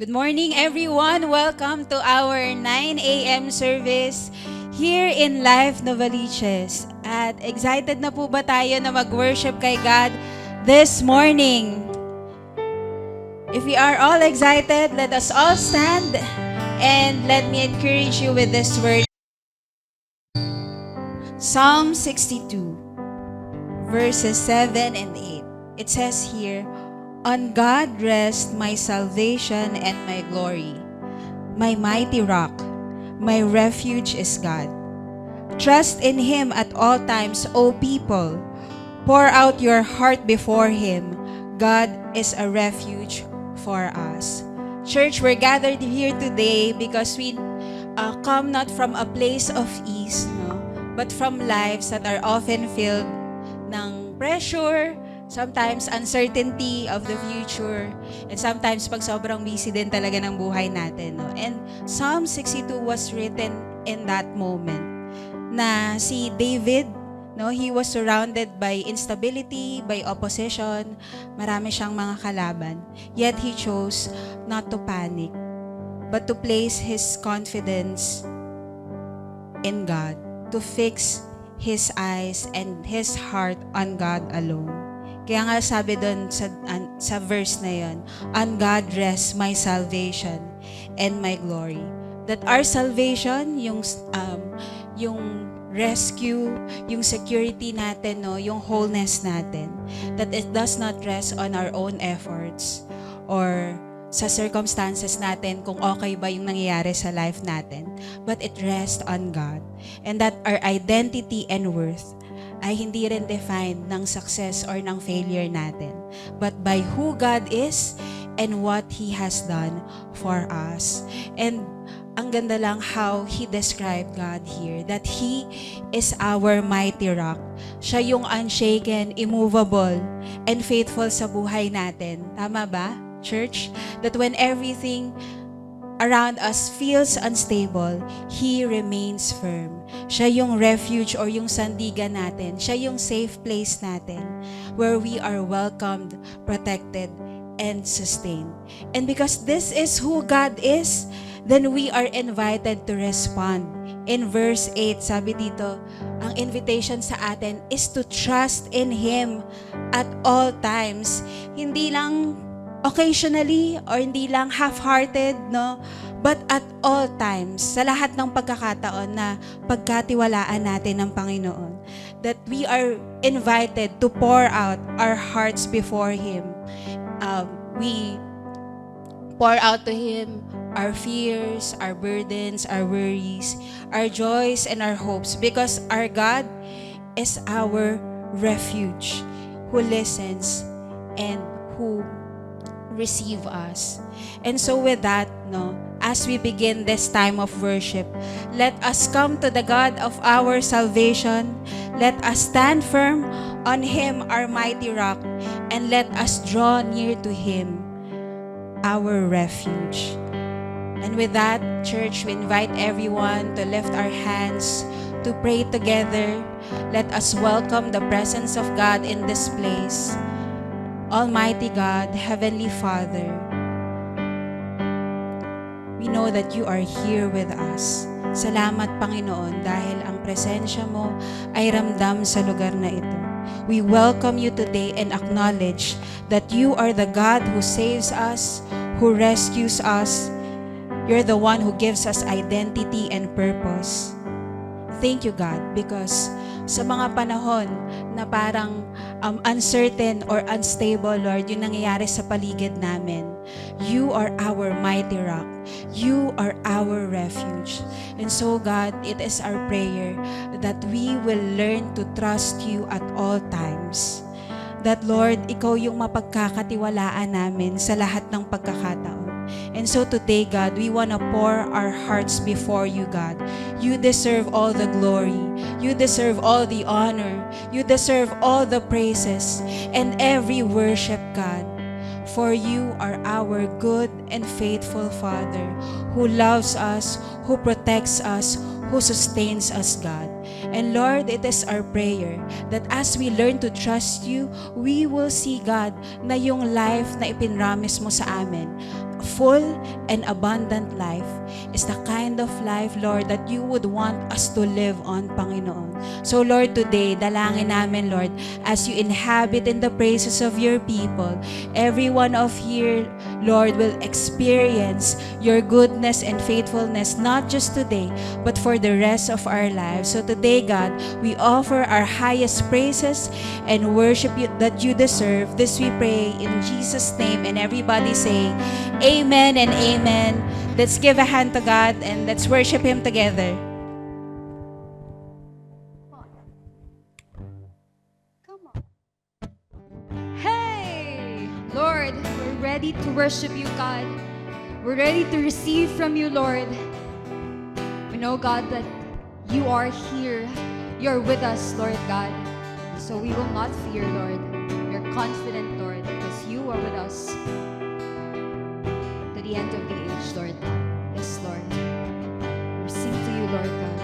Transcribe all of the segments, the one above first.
Good morning, everyone. Welcome to our 9 a.m. service here in Life Novaliches. At excited na po ba tayo na mag-worship kay God this morning? If we are all excited, let us all stand and let me encourage you with this word. Psalm 62, verses 7 and 8. It says here, "On God rest my salvation and my glory. My mighty rock, my refuge is God. Trust in Him at all times, O people. Pour out your heart before Him. God is a refuge for us." Church, we're gathered here today because we come not from a place of ease, no, but from lives that are often filled ng pressure, sometimes uncertainty of the future, and sometimes pag sobrang busy din talaga ng buhay natin. No? And Psalm 62 was written in that moment na si David, no, he was surrounded by instability, by opposition, marami siyang mga kalaban. Yet he chose not to panic, but to place his confidence in God, to fix his eyes and his heart on God alone. Kaya nga sabi doon sa verse na yon, "On God rests my salvation and my glory." That our salvation, yung rescue, yung security natin, no, yung wholeness natin, that it does not rest on our own efforts or sa circumstances natin kung okay ba yung nangyayari sa life natin, but it rests on God. And that our identity and worth ay hindi rin defined ng success or ng failure natin, but by who God is and what He has done for us. And ang ganda lang how He described God here, that He is our mighty rock. Siya yung unshaken, immovable, and faithful sa buhay natin. Tama ba, church? That when everything around us feels unstable, He remains firm. Siya yung refuge or yung sandigan natin. Siya yung safe place natin where we are welcomed, protected, and sustained. And because this is who God is, then we are invited to respond. In verse 8, sabi dito, ang invitation sa atin is to trust in Him at all times. Hindi lang occasionally or hindi lang half-hearted, no? But at all times, sa lahat ng pagkakataon na pagkatiwalaan natin ng Panginoon, that we are invited to pour out our hearts before Him. We pour out to Him our fears, our burdens, our worries, our joys, and our hopes, because our God is our refuge, who listens and who receive us. And so with that, no, as we begin this time of worship, let us come to the God of our salvation. Let us stand firm on Him, our mighty rock, and let us draw near to Him, our refuge. And with that, church, we invite everyone to lift our hands to pray together. Let us welcome the presence of God in this place. Almighty God, Heavenly Father, we know that you are here with us. Salamat, Panginoon, dahil ang presensya mo ay ramdam sa lugar na ito. We welcome you today and acknowledge that you are the God who saves us, who rescues us. You're the one who gives us identity and purpose. Thank you, God, because sa mga panahon na parang uncertain or unstable, Lord, yung nangyayari sa paligid namin, you are our mighty rock. You are our refuge. And so, God, it is our prayer that we will learn to trust you at all times. That, Lord, ikaw yung mapagkakatiwalaan namin sa lahat ng pagkakataon. And so today, God, we want to pour our hearts before you, God. You deserve all the glory. You deserve all the honor. You deserve all the praises and every worship, God. For you are our good and faithful Father who loves us, who protects us, who sustains us, God. And Lord, it is our prayer that as we learn to trust you, we will see, God, na yung life na ipinramis mo sa amin, full and abundant life, is the kind of life, Lord, that you would want us to live on, Panginoon. So Lord, today, dalangin namin, Lord, as you inhabit in the praises of your people, every one of here, Lord, will experience your goodness and faithfulness, not just today, but for the rest of our lives. So today, God, we offer our highest praises and worship you that you deserve. This we pray in Jesus' name, and everybody say, Amen and amen. Let's give a hand to God and let's worship Him together. Come on. Hey, Lord, we're ready to worship you, God. We're ready to receive from you, Lord. We know, God, that you are here. You're with us, Lord God. So we will not fear, Lord. We're confident, Lord, because you are with us to the end of the age, Lord. Yes, Lord. We sing to you, Lord God.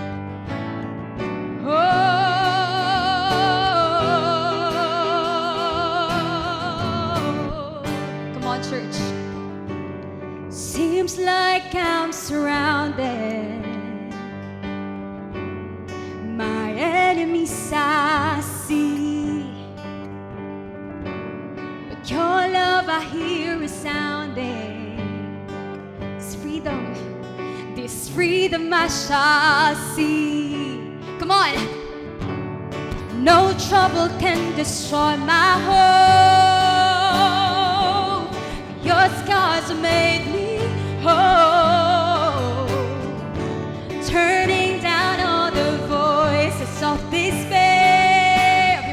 Oh, come on, church. Seems like I'm surrounded. My enemies I see, but your love I hear resounding. This freedom I shall see. Come on. No trouble can destroy my hope. Your scars have made me whole, turning down all the voices of despair.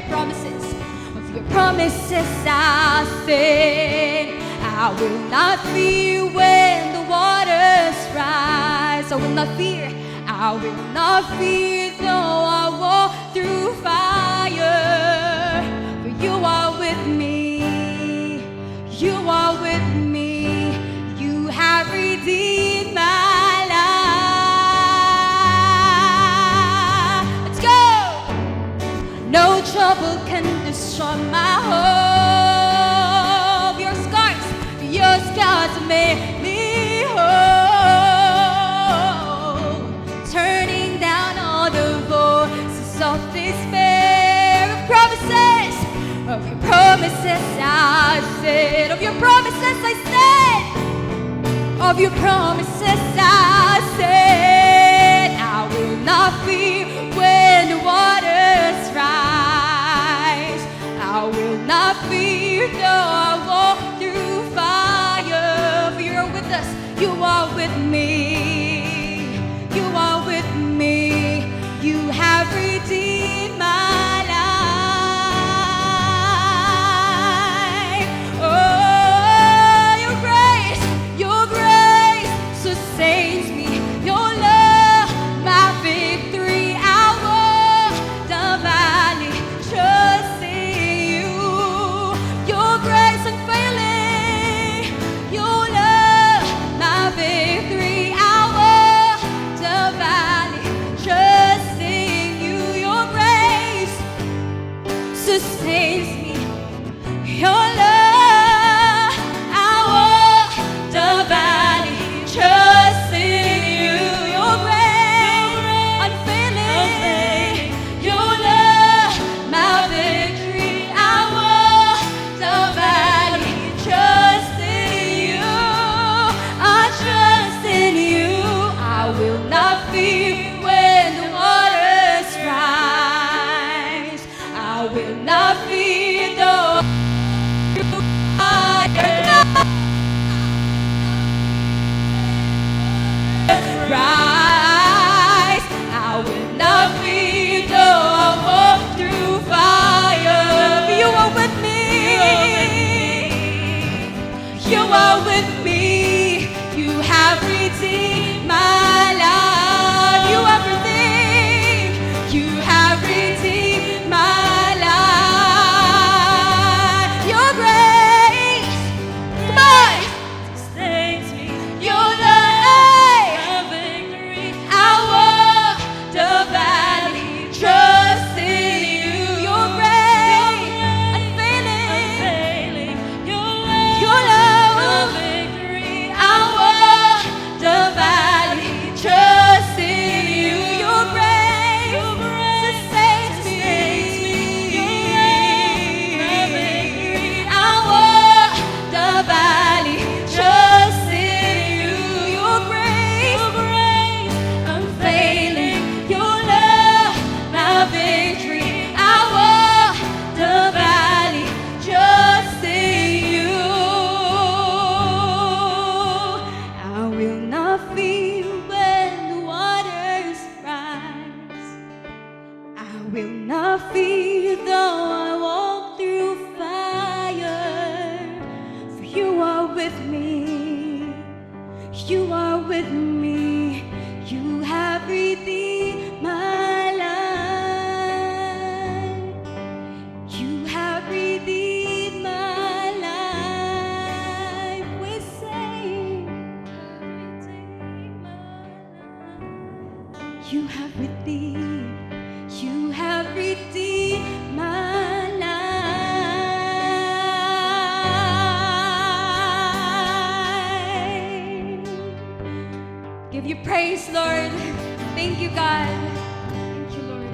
Of your promises I'll sing. I will not fear when the waters rise. I will not fear. I will not fear though I walk through fire. For you are with me. You are with me. You have redeemed my life. Let's go. No trouble can destroy my hope. Your scars made me whole, turning down all the voices of despair. Of your promises I said, of your promises I said, of your promises I said, I will not fear when the waters rise. I will not fear though I walk through fire. For you are with us. You are with me. You are with me. You have redeemed my life. Oh, your grace sustains me. Your love, my victory. I walk the valley, trusting you. Your grace unfailing. Your love, my victory. I walk the valley, trusting you. Your grace sustains me. Your love, I walk the valley, trusting you. Your grace unfailing. Your love, my victory. I walk the valley, trusting you. I trust in you. I will not fear when the waters rise. I will not fear though rise. I will not fear though I walk through fire. You are with me. You are with me. You have redeemed my life. You have redeemed. You have redeemed my life. You have redeemed, you have redeemed my life. Give you praise, Lord. Thank you, God. Thank you, Lord.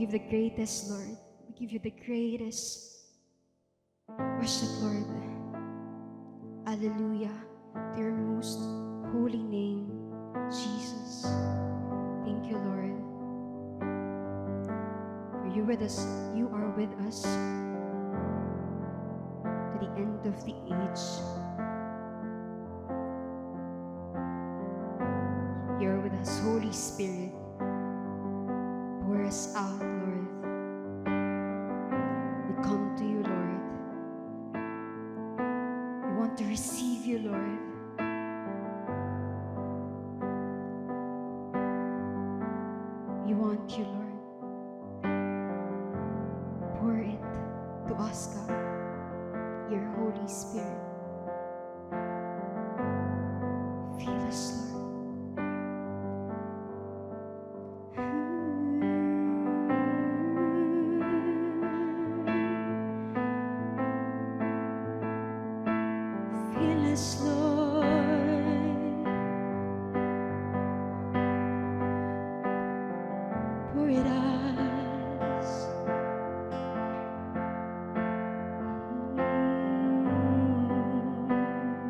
give the greatest, Lord. We give you the greatest worship, Lord. Hallelujah. To your most holy name, Jesus. Thank you, Lord. For you with us, you are with us to the end of the age. You're with us, Holy Spirit. Pour us out, Lord. We come to you, Lord. We want to receive you, Lord. We want you, Lord. Pour it to us, God, your Holy Spirit. Fill us, Lord. Fill us, Lord. Pour it us.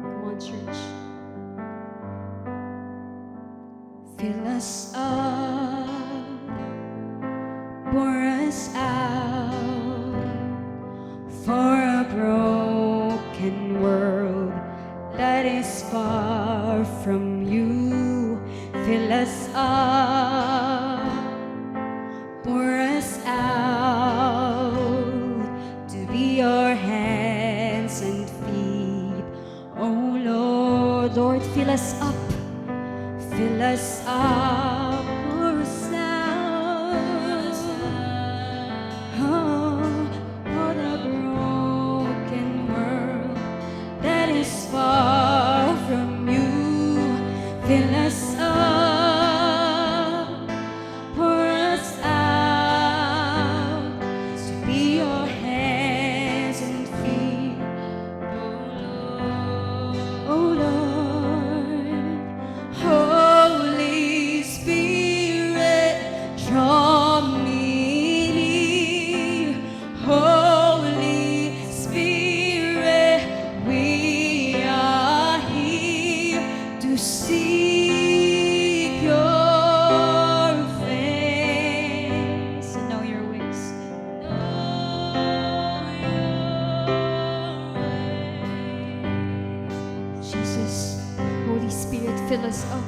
Come on, church. Fill us up. Pour us out for a broken world that is far from you. Fill us up, pour us out to be your hands and feet. Oh Lord, Lord, fill us up, fill us up, pour us out. Oh, for the broken world that is far from you. Fill us up, pour us out to be your hands and feet. Oh Lord, Holy Spirit, draw me near. Holy Spirit, we are here to seek your face and know your ways. Jesus, Holy Spirit, fill us up.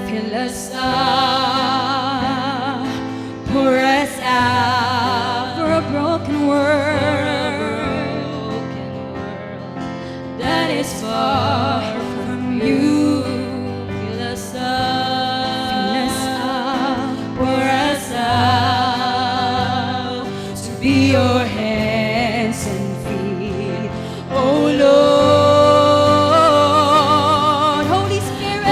Fill us up, pour us out for a broken world that is far from you. Fill us up, pour us out to be your hands and feet. Oh Lord, Holy Spirit,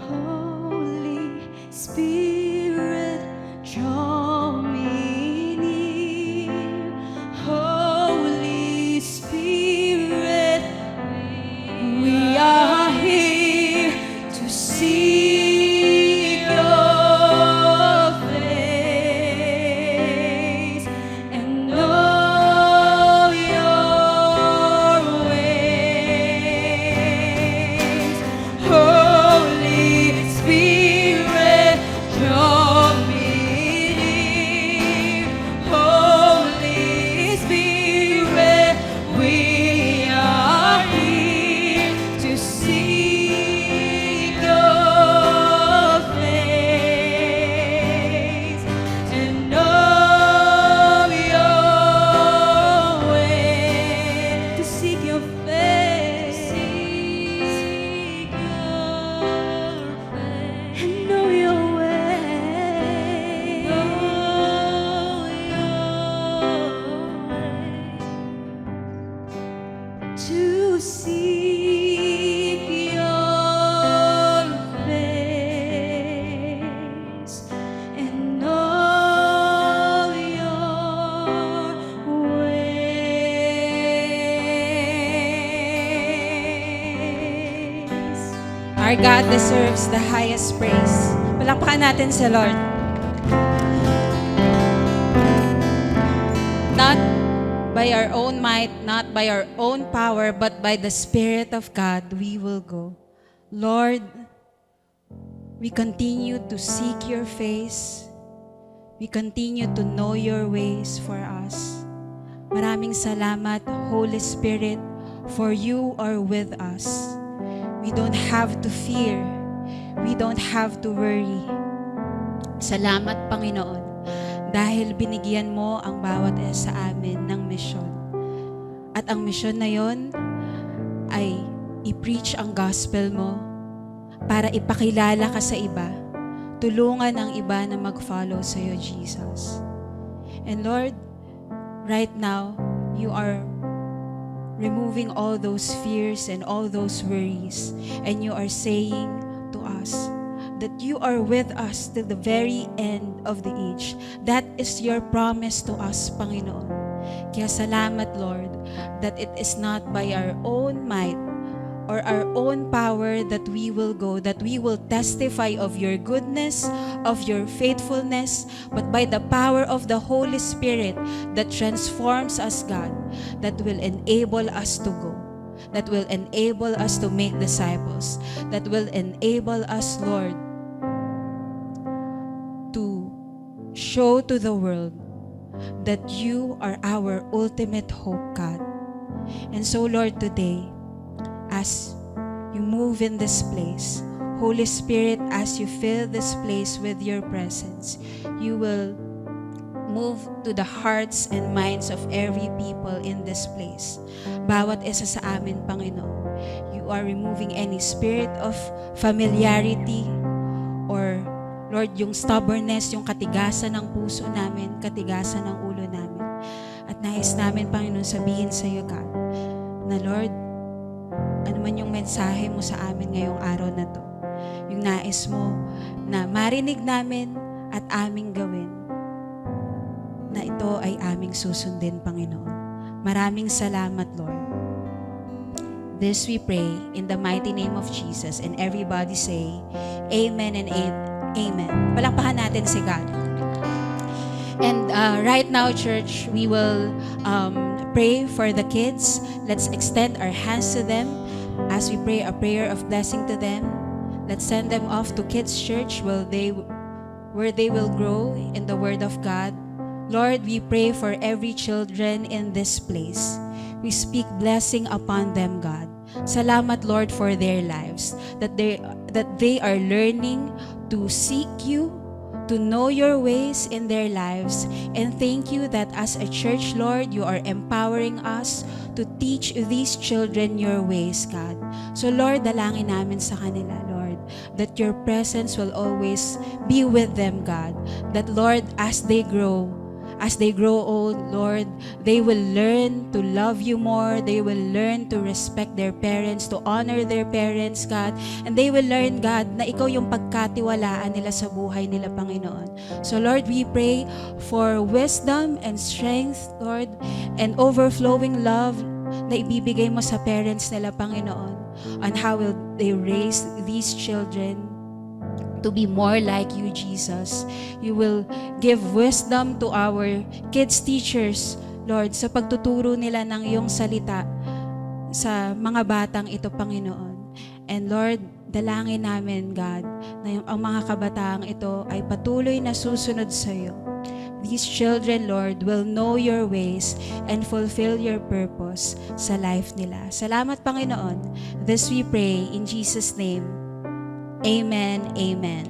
Holy Spirit, draw me near. Holy Spirit, we are here to seek your face and know your ways. Holy Spirit, draw me near. Holy Spirit, we are here to seek your face and know your way. To seek your face, seek your face, and know your way. Know your way. To seek your face and know your ways. Our God deserves the highest praise. Palakpakan natin si Lord. Not by our own might, not by our own power, but by the Spirit of God, we will go. Lord, we continue to seek your face. We continue to know your ways for us. Maraming salamat, Holy Spirit, for you are with us. We don't have to fear. We don't have to worry. Salamat, Panginoon, dahil binigyan mo ang bawat isa sa amin ng misyon. At ang misyon na yon ay i-preach ang gospel mo para ipakilala ka sa iba. Tulungan ang iba na mag-follow sa iyo, Jesus. And Lord, right now, you are removing all those fears and all those worries. And you are saying to us that you are with us till the very end of the age. That is your promise to us, Panginoon. Kaya salamat, Lord, that it is not by our own might or our own power that we will go, that we will testify of your goodness, of your faithfulness, but by the power of the Holy Spirit that transforms us, God, that will enable us to go, that will enable us to make disciples, that will enable us, Lord, to show to the world that you are our ultimate hope, God. And so, Lord, today, as you move in this place, Holy Spirit, as you fill this place with your presence, you will move to the hearts and minds of every people in this place. Bawat isa sa amin, Panginoon, you are removing any spirit of familiarity or, Lord, yung stubbornness, yung katigasan ng puso namin, katigasan ng ulo namin. At nais namin, Panginoon, sabihin sa iyo, God, na Lord, ano man yung mensahe mo sa amin ngayong araw na to, yung nais mo na marinig namin at aming gawin, na ito ay aming susundin, Panginoon. Maraming salamat, Lord. This we pray in the mighty name of Jesus, and everybody say, Amen and Amen. Palakpakan natin si God. And right now, church, we will pray for the kids. Let's extend our hands to them as we pray a prayer of blessing to them. Let's send them off to Kids Church where they will grow in the Word of God. Lord, we pray for every children in this place. We speak blessing upon them, God. Salamat, Lord, for their lives, that they are learning to seek you, to know your ways in their lives. And thank you that as a church, Lord, you are empowering us to teach these children your ways, God. So Lord, dalangin namin sa kanila, Lord, that your presence will always be with them, God. That Lord, as they grow, as they grow old, Lord, they will learn to love you more. They will learn to respect their parents, to honor their parents, God. And they will learn, God, na ikaw yung pagkatiwalaan nila sa buhay nila, Panginoon. So Lord, we pray for wisdom and strength, Lord, and overflowing love na ibibigay mo sa parents nila, Panginoon, on how will they raise these children to be more like you, Jesus. You will give wisdom to our kids teachers, Lord, sa pagtuturo nila ng iyong salita sa mga batang ito, Panginoon. And Lord, dalangin namin, God, na ang mga kabataang ito ay patuloy na susunod sa iyo. These children, Lord, will know your ways and fulfill your purpose sa life nila. Salamat, Panginoon. This we pray in Jesus' name. Amen, amen.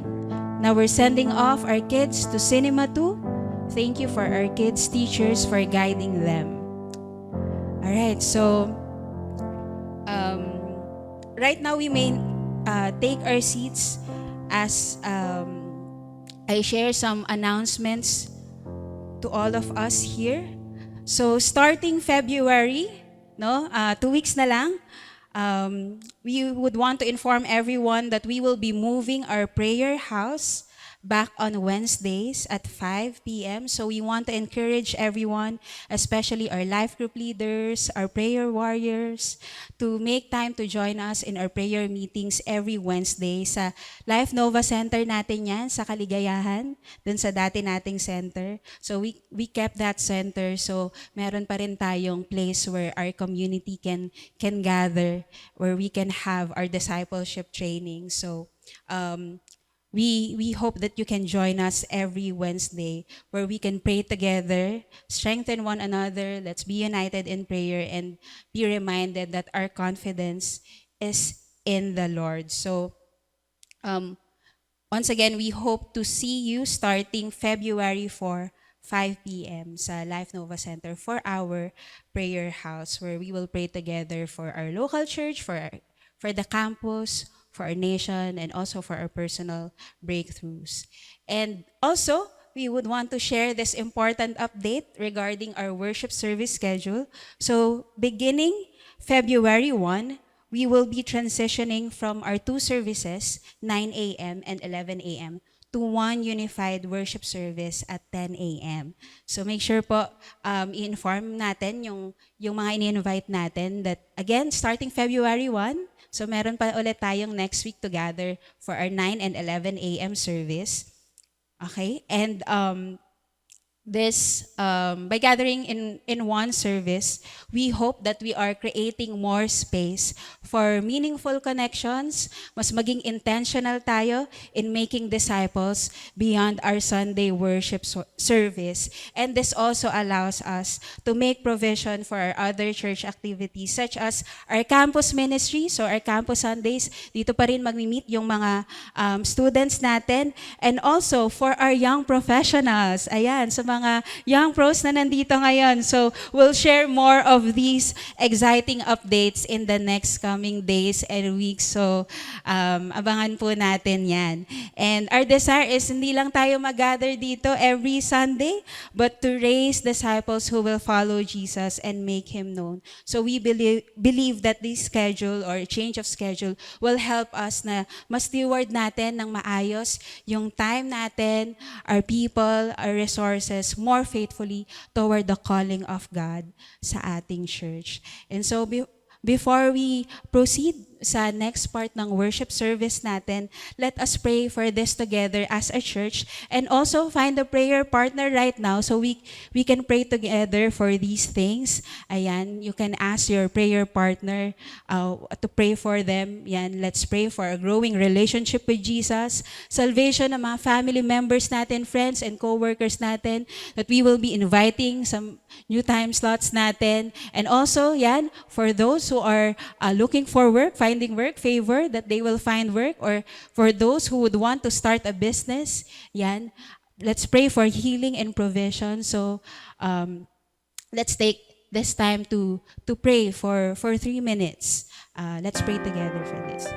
Now we're sending off our kids to Cinema 2. Thank you for our kids' teachers for guiding them. Alright, so right now we may take our seats as I share some announcements to all of us here. So starting February, 2 weeks na lang, we would want to inform everyone that we will be moving our prayer house back on Wednesdays at 5 p.m. So we want to encourage everyone, especially our life group leaders, our prayer warriors, to make time to join us in our prayer meetings every Wednesday sa Life Nova Center natin yan, sa Kaligayahan, dun sa dati nating center. So we kept that center, so meron pa rin tayong place where our community can gather, where we can have our discipleship training. So we hope that you can join us every Wednesday where we can pray together, strengthen one another, let's be united in prayer, and be reminded that our confidence is in the Lord. So once again, we hope to see you starting February 4, 5 p.m. sa Life Nova Center for our prayer house, where we will pray together for our local church, for the campus, for our nation, and also for our personal breakthroughs. And also, we would want to share this important update regarding our worship service schedule. So, beginning February 1, we will be transitioning from our 2 services, 9 a.m. and 11 a.m., to one unified worship service at 10 a.m. So make sure po i-inform natin yung mga ini-invite natin that, again, starting February 1, so meron pa ulit tayong next week to gather for our 9 and 11 a.m. service. Okay? And this, by gathering in one service, we hope that we are creating more space for meaningful connections, mas maging intentional tayo in making disciples beyond our Sunday worship service. And this also allows us to make provision for our other church activities such as our campus ministry, so our campus Sundays, dito pa rin mag-meet yung mga students natin, and also for our young professionals, ayan, sa mga young pros na nandito ngayon. So we'll share more of these exciting updates in the next coming days and weeks. So abangan po natin yan. And our desire is hindi lang tayo mag-gather dito every Sunday, but to raise disciples who will follow Jesus and make Him known. So we believe that this schedule or change of schedule will help us na mas steward natin ng maayos yung time natin, our people, our resources, more faithfully toward the calling of God sa ating church. And so before we proceed sa next part ng worship service natin, let us pray for this together as a church, and also find a prayer partner right now so we can pray together for these things. Ayan, you can ask your prayer partner to pray for them. Yan, let's pray for a growing relationship with Jesus, salvation ng mga family members natin, friends and co-workers natin, that we will be inviting some new time slots natin, and also yan, for those who are looking for work, finding work, favor that they will find work, or for those who would want to start a business, yan, let's pray for healing and provision. So let's take this time to pray for 3 minutes. Let's pray together for this.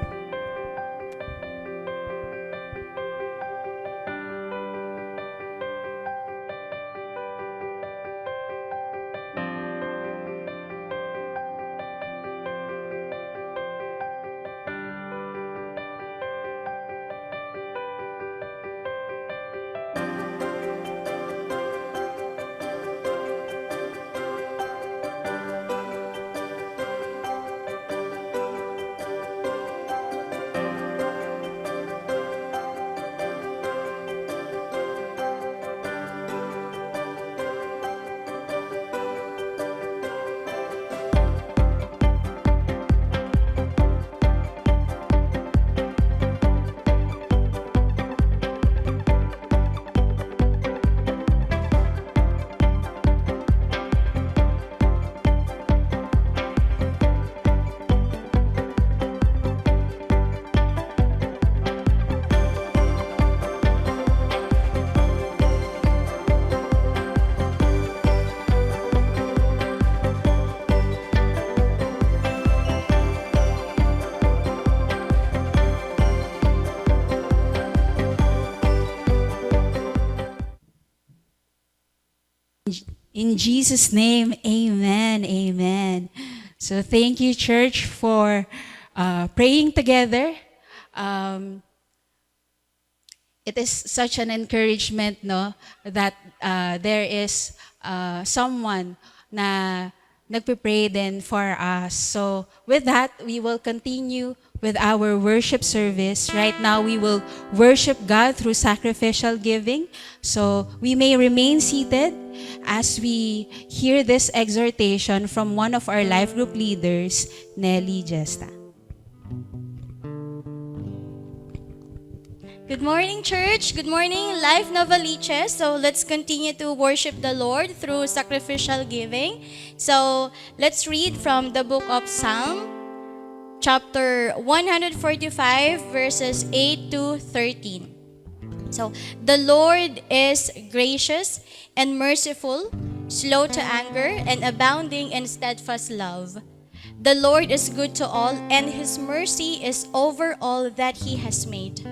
In Jesus' name, amen, amen. So thank you, church, for praying together. It is such an encouragement, no, that there is someone na nagpe-pray din for us. So with that, we will continue with our worship service. Right now, we will worship God through sacrificial giving. So we may remain seated as we hear this exhortation from one of our life group leaders, Nelly Gesta. Good morning, church. Good morning, Life Novaliches. So let's continue to worship the Lord through sacrificial giving. So let's read from the book of Psalm, chapter 145, verses 8 to 13. So, the Lord is gracious and merciful, slow to anger, and abounding in steadfast love. The Lord is good to all, and His mercy is over all that He has made.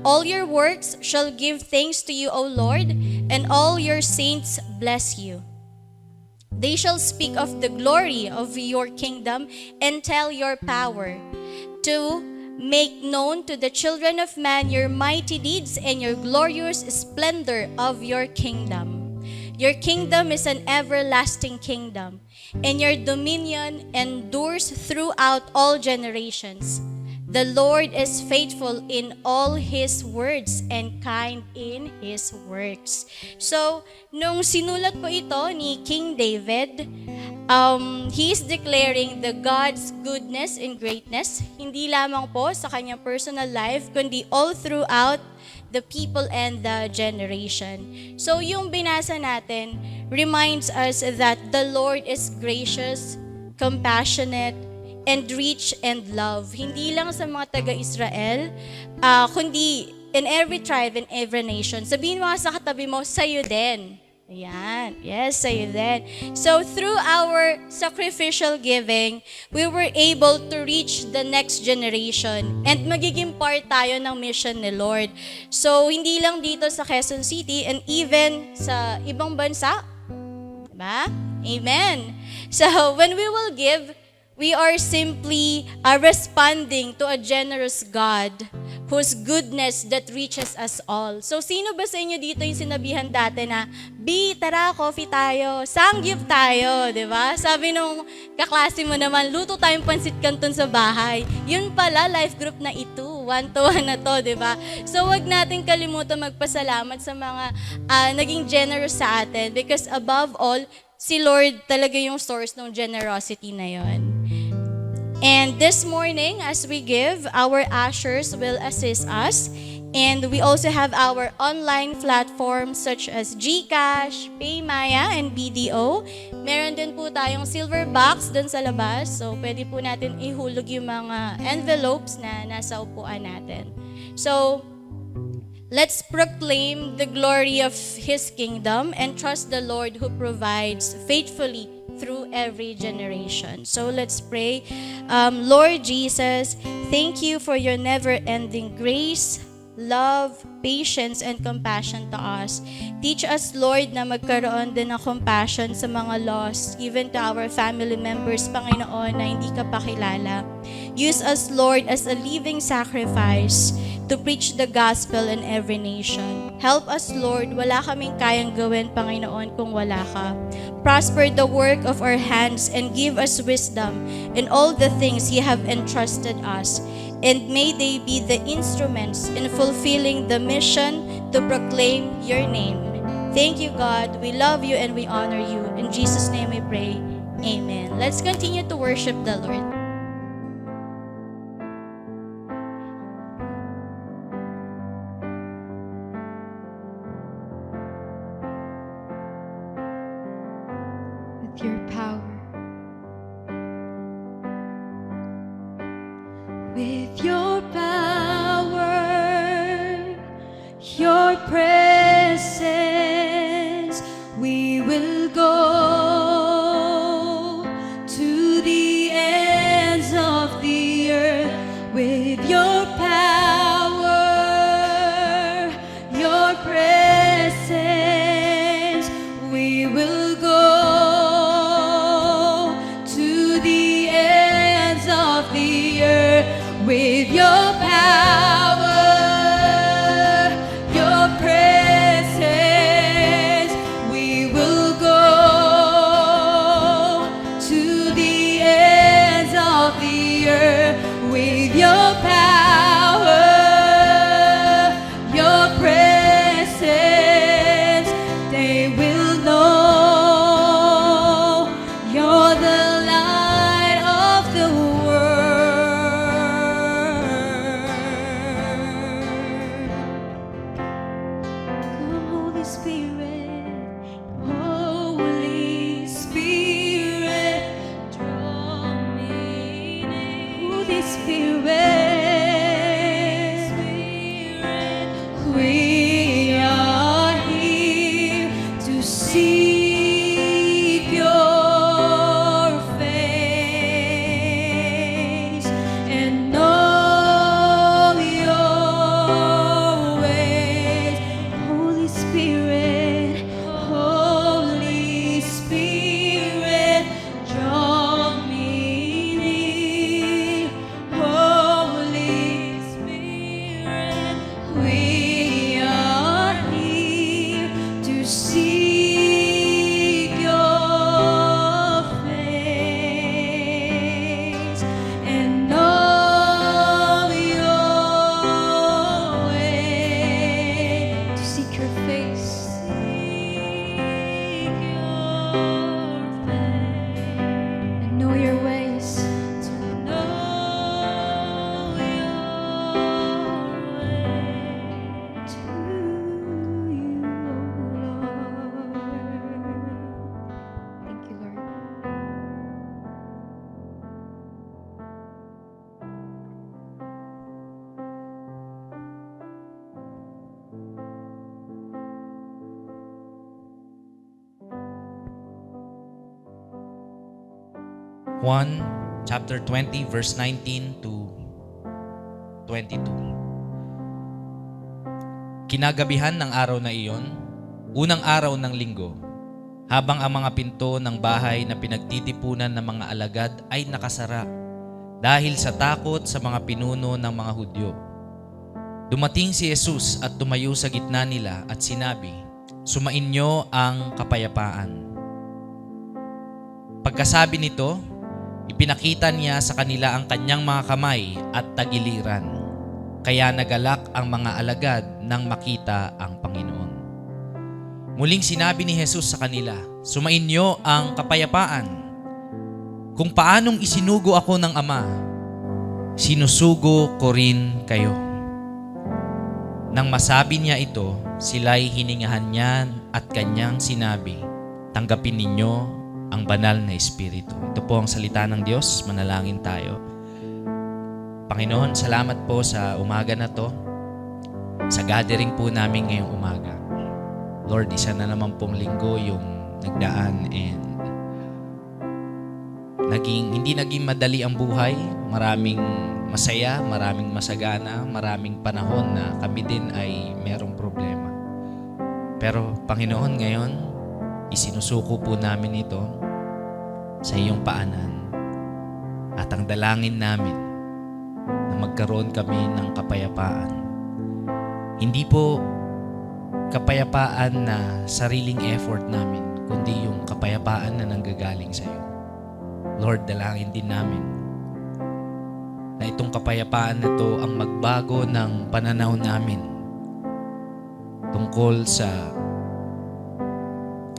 All your works shall give thanks to you, O Lord, and all your saints bless you. They shall speak of the glory of your kingdom and tell your power, to make known to the children of man your mighty deeds and your glorious splendor of your kingdom. Your kingdom is an everlasting kingdom, and your dominion endures throughout all generations. The Lord is faithful in all His words and kind in His works. So, nung sinulat po ito ni King David, he is declaring the God's goodness and greatness, hindi lamang po sa kanyang personal life, kundi all throughout the people and the generation. So, yung binasa natin reminds us that the Lord is gracious, compassionate, and rich and love. Hindi lang sa mga taga-Israel, kundi in every tribe and every nation. Sabihin mo sa katabi mo, sa'yo din. Ayan. Yes, sa'yo din. So, through our sacrificial giving, we were able to reach the next generation and magiging part tayo ng mission ni Lord. So, hindi lang dito sa Quezon City and even sa ibang bansa. Diba? Amen. So, when we will give, we are simply responding to a generous God whose goodness that reaches us all. So, sino ba sa inyo dito yung sinabihan dati na, B, tara, coffee tayo, sangyup tayo, di ba? Sabi nung kaklase mo naman, luto tayong pansit canton sa bahay. Yun pala, life group na ito, one-to-one na to, di ba? So, wag natin kalimutan magpasalamat sa mga naging generous sa atin because above all, si Lord talaga yung source ng generosity na yon. And this morning, as we give, our ushers will assist us. And we also have our online platforms such as GCash, PayMaya, and BDO. Meron din po tayong silver box dun sa labas. So, pwede po natin ihulog yung mga envelopes na nasa upuan natin. So, let's proclaim the glory of His kingdom and trust the Lord who provides faithfully through every generation. So let's pray. Lord Jesus, thank you for your never-ending grace, love, patience, and compassion to us. Teach us, Lord, na magkaroon din ng compassion sa mga lost, even to our family members, Panginoon, na hindi ka pakilala. Use us, Lord, as a living sacrifice to preach the gospel in every nation. Help us, Lord. Wala kaming kayang gawin, Panginoon, kung wala ka. Prosper the work of our hands and give us wisdom in all the things you have entrusted us. And may they be the instruments in fulfilling the mission to proclaim your name. Thank you, God. We love you and we honor you. In Jesus' name we pray. Amen. Let's continue to worship the Lord. With your power. With your power, your presence, we will go to the ends of the earth. With your power, your presence, we will Juan chapter 20 verse 19 to 22. Kinagabihan ng araw na iyon, unang araw ng linggo, habang ang mga pinto ng bahay na pinagtitipunan ng mga alagad ay nakasara dahil sa takot sa mga pinuno ng mga Hudyo. Dumating si Jesus at tumayo sa gitna nila at sinabi, "Sumainyo ang kapayapaan." Pagkasabi nito, ipinakita niya sa kanila ang kanyang mga kamay at tagiliran. Kaya nagalak ang mga alagad nang makita ang Panginoon. Muling sinabi ni Jesus sa kanila, "Sumainyo ang kapayapaan. Kung paanong isinugo ako ng Ama, sinusugo ko rin kayo." Nang masabi niya ito, sila'y hiningahan niya at kanyang sinabi, "Tanggapin ninyo ang banal na Espiritu." Ito po ang salita ng Diyos. Manalangin tayo. Panginoon, salamat po sa umaga na to, sa gathering po namin ngayong umaga. Lord, isa na naman pong linggo yung nagdaan and hindi naging madali ang buhay. Maraming masaya, maraming masagana, maraming panahon na kami din ay merong problema. Pero Panginoon, ngayon, isinusuko po namin ito sa iyong paanan. At ang dalangin namin na magkaroon kami ng kapayapaan. Hindi po kapayapaan na sariling effort namin, kundi yung kapayapaan na nanggagaling sa iyo. Lord, dalangin din namin na itong kapayapaan na ito ang magbago ng pananaw namin tungkol sa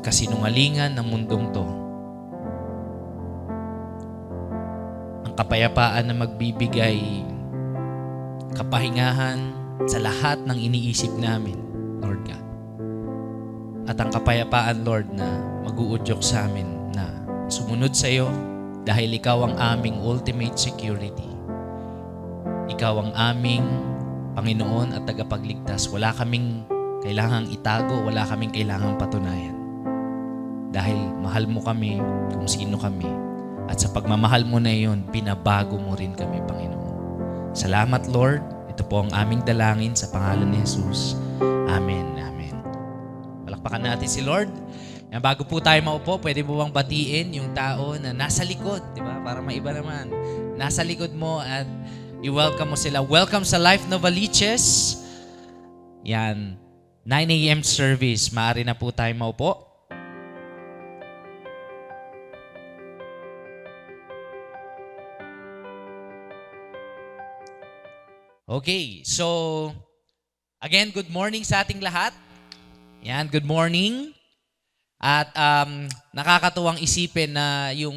kasinungalingan ng mundong to. Ang kapayapaan na magbibigay kapahingahan sa lahat ng iniisip namin, Lord God. At ang kapayapaan, Lord, na mag-uudyok sa amin na sumunod sa iyo dahil ikaw ang aming ultimate security. Ikaw ang aming Panginoon at tagapagligtas. Wala kaming kailangang itago, wala kaming kailangang patunayan. Dahil mahal mo kami kung sino kami. At sa pagmamahal mo na iyon, pinabago mo rin kami, Panginoon. Salamat, Lord. Ito po ang aming dalangin sa pangalan ni Jesus. Amen. Amen. Palakpakan natin si Lord. Yan, bago po tayo maupo, pwede mo bang batiin yung tao na nasa likod, di ba? Para maiba naman. Nasa likod mo at i-welcome mo sila. Welcome sa Life Novaliches. Yan, 9 a.m. service. Maaari na po tayo maupo. Okay, so again, good morning sa ating lahat. Yan, good morning. At nakakatuwang isipin na yung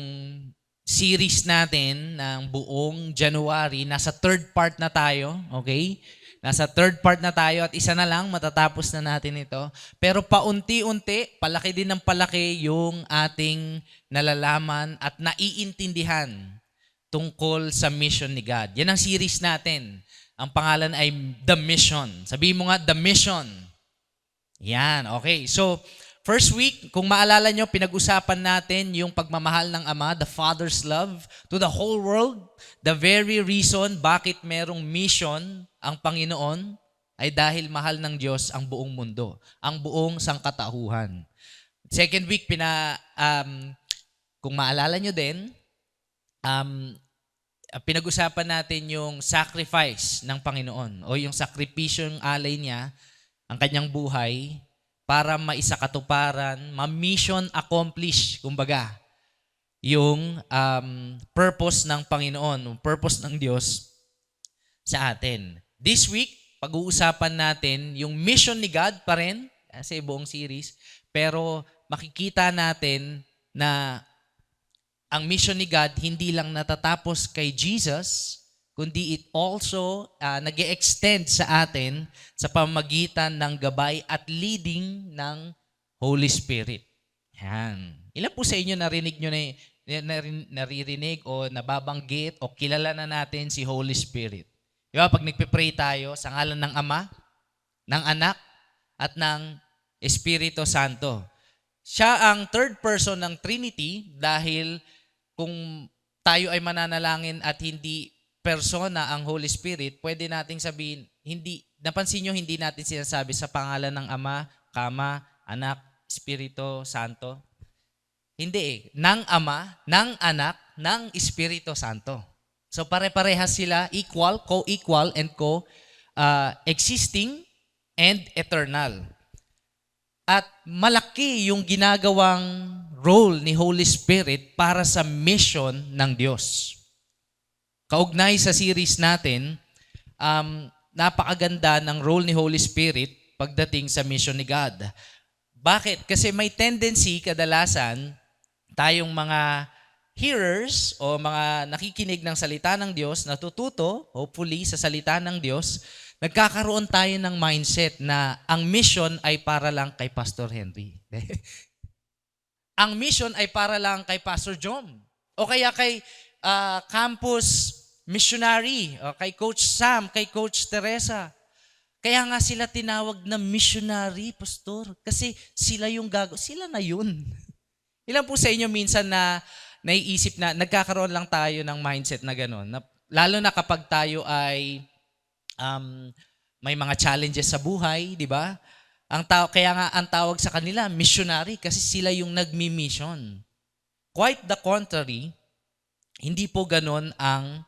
series natin ng buong January, nasa third part na tayo, okay? Nasa third part na tayo at isa na lang, matatapos na natin ito. Pero paunti-unti, palaki din ng palaki yung ating nalalaman at naiintindihan tungkol sa mission ni God. Yan ang series natin. Ang pangalan ay The Mission. Sabihin mo nga, The Mission. Yan, okay. So, first week, kung maalala nyo, pinag-usapan natin yung pagmamahal ng Ama, the Father's love to the whole world. The very reason bakit merong mission ang Panginoon ay dahil mahal ng Diyos ang buong mundo, ang buong sangkatauhan. Second week, kung maalala nyo din, pinag-usapan natin yung sacrifice ng Panginoon o yung sakripisyong alay niya, ang kanyang buhay, para maisakatuparan, ma-mission accomplish, kumbaga, yung purpose ng Panginoon, yung purpose ng Diyos sa atin. This week, pag-uusapan natin yung mission ni God pa rin, sa buong series, pero makikita natin na ang mission ni God hindi lang natatapos kay Jesus, kundi it also nag-e-extend sa atin sa pamamagitan ng gabay at leading ng Holy Spirit. Yan. Ilan po sa inyo naririnig o nababanggit o kilala na natin si Holy Spirit? Di ba? Pag nagpe-pray tayo sa ngalan ng Ama, ng Anak, at ng Espiritu Santo. Siya ang third person ng Trinity dahil kung tayo ay mananalangin at hindi persona ang Holy Spirit, pwede nating sabihin, napansin nyo, hindi natin sinasabi sa pangalan ng Ama, Kama, Anak, Espiritu Santo. Hindi eh. Ng Ama, ng Anak, ng Espiritu Santo. So pare-parehas sila, equal, co-equal, and co-existing and eternal. At malaki yung ginagawang role ni Holy Spirit para sa mission ng Diyos. Kaugnay sa series natin, napakaganda ng role ni Holy Spirit pagdating sa mission ni God. Bakit? Kasi may tendency kadalasan tayong mga hearers o mga nakikinig ng salita ng Diyos, natututo, hopefully, sa salita ng Diyos, nagkakaroon tayo ng mindset na ang mission ay para lang kay Pastor Henry. Ang mission ay para lang kay Pastor John. O kaya kay campus missionary, o kay Coach Sam, kay Coach Teresa. Kaya nga sila tinawag na missionary, Pastor. Kasi sila yung sila na yun. Ilan po sa inyo minsan na naiisip na nagkakaroon lang tayo ng mindset na gano'n? Lalo na kapag tayo ay may mga challenges sa buhay, di ba? Kaya nga ang tawag sa kanila, missionary, kasi sila yung nagmi-mission. Quite the contrary, hindi po gano'n ang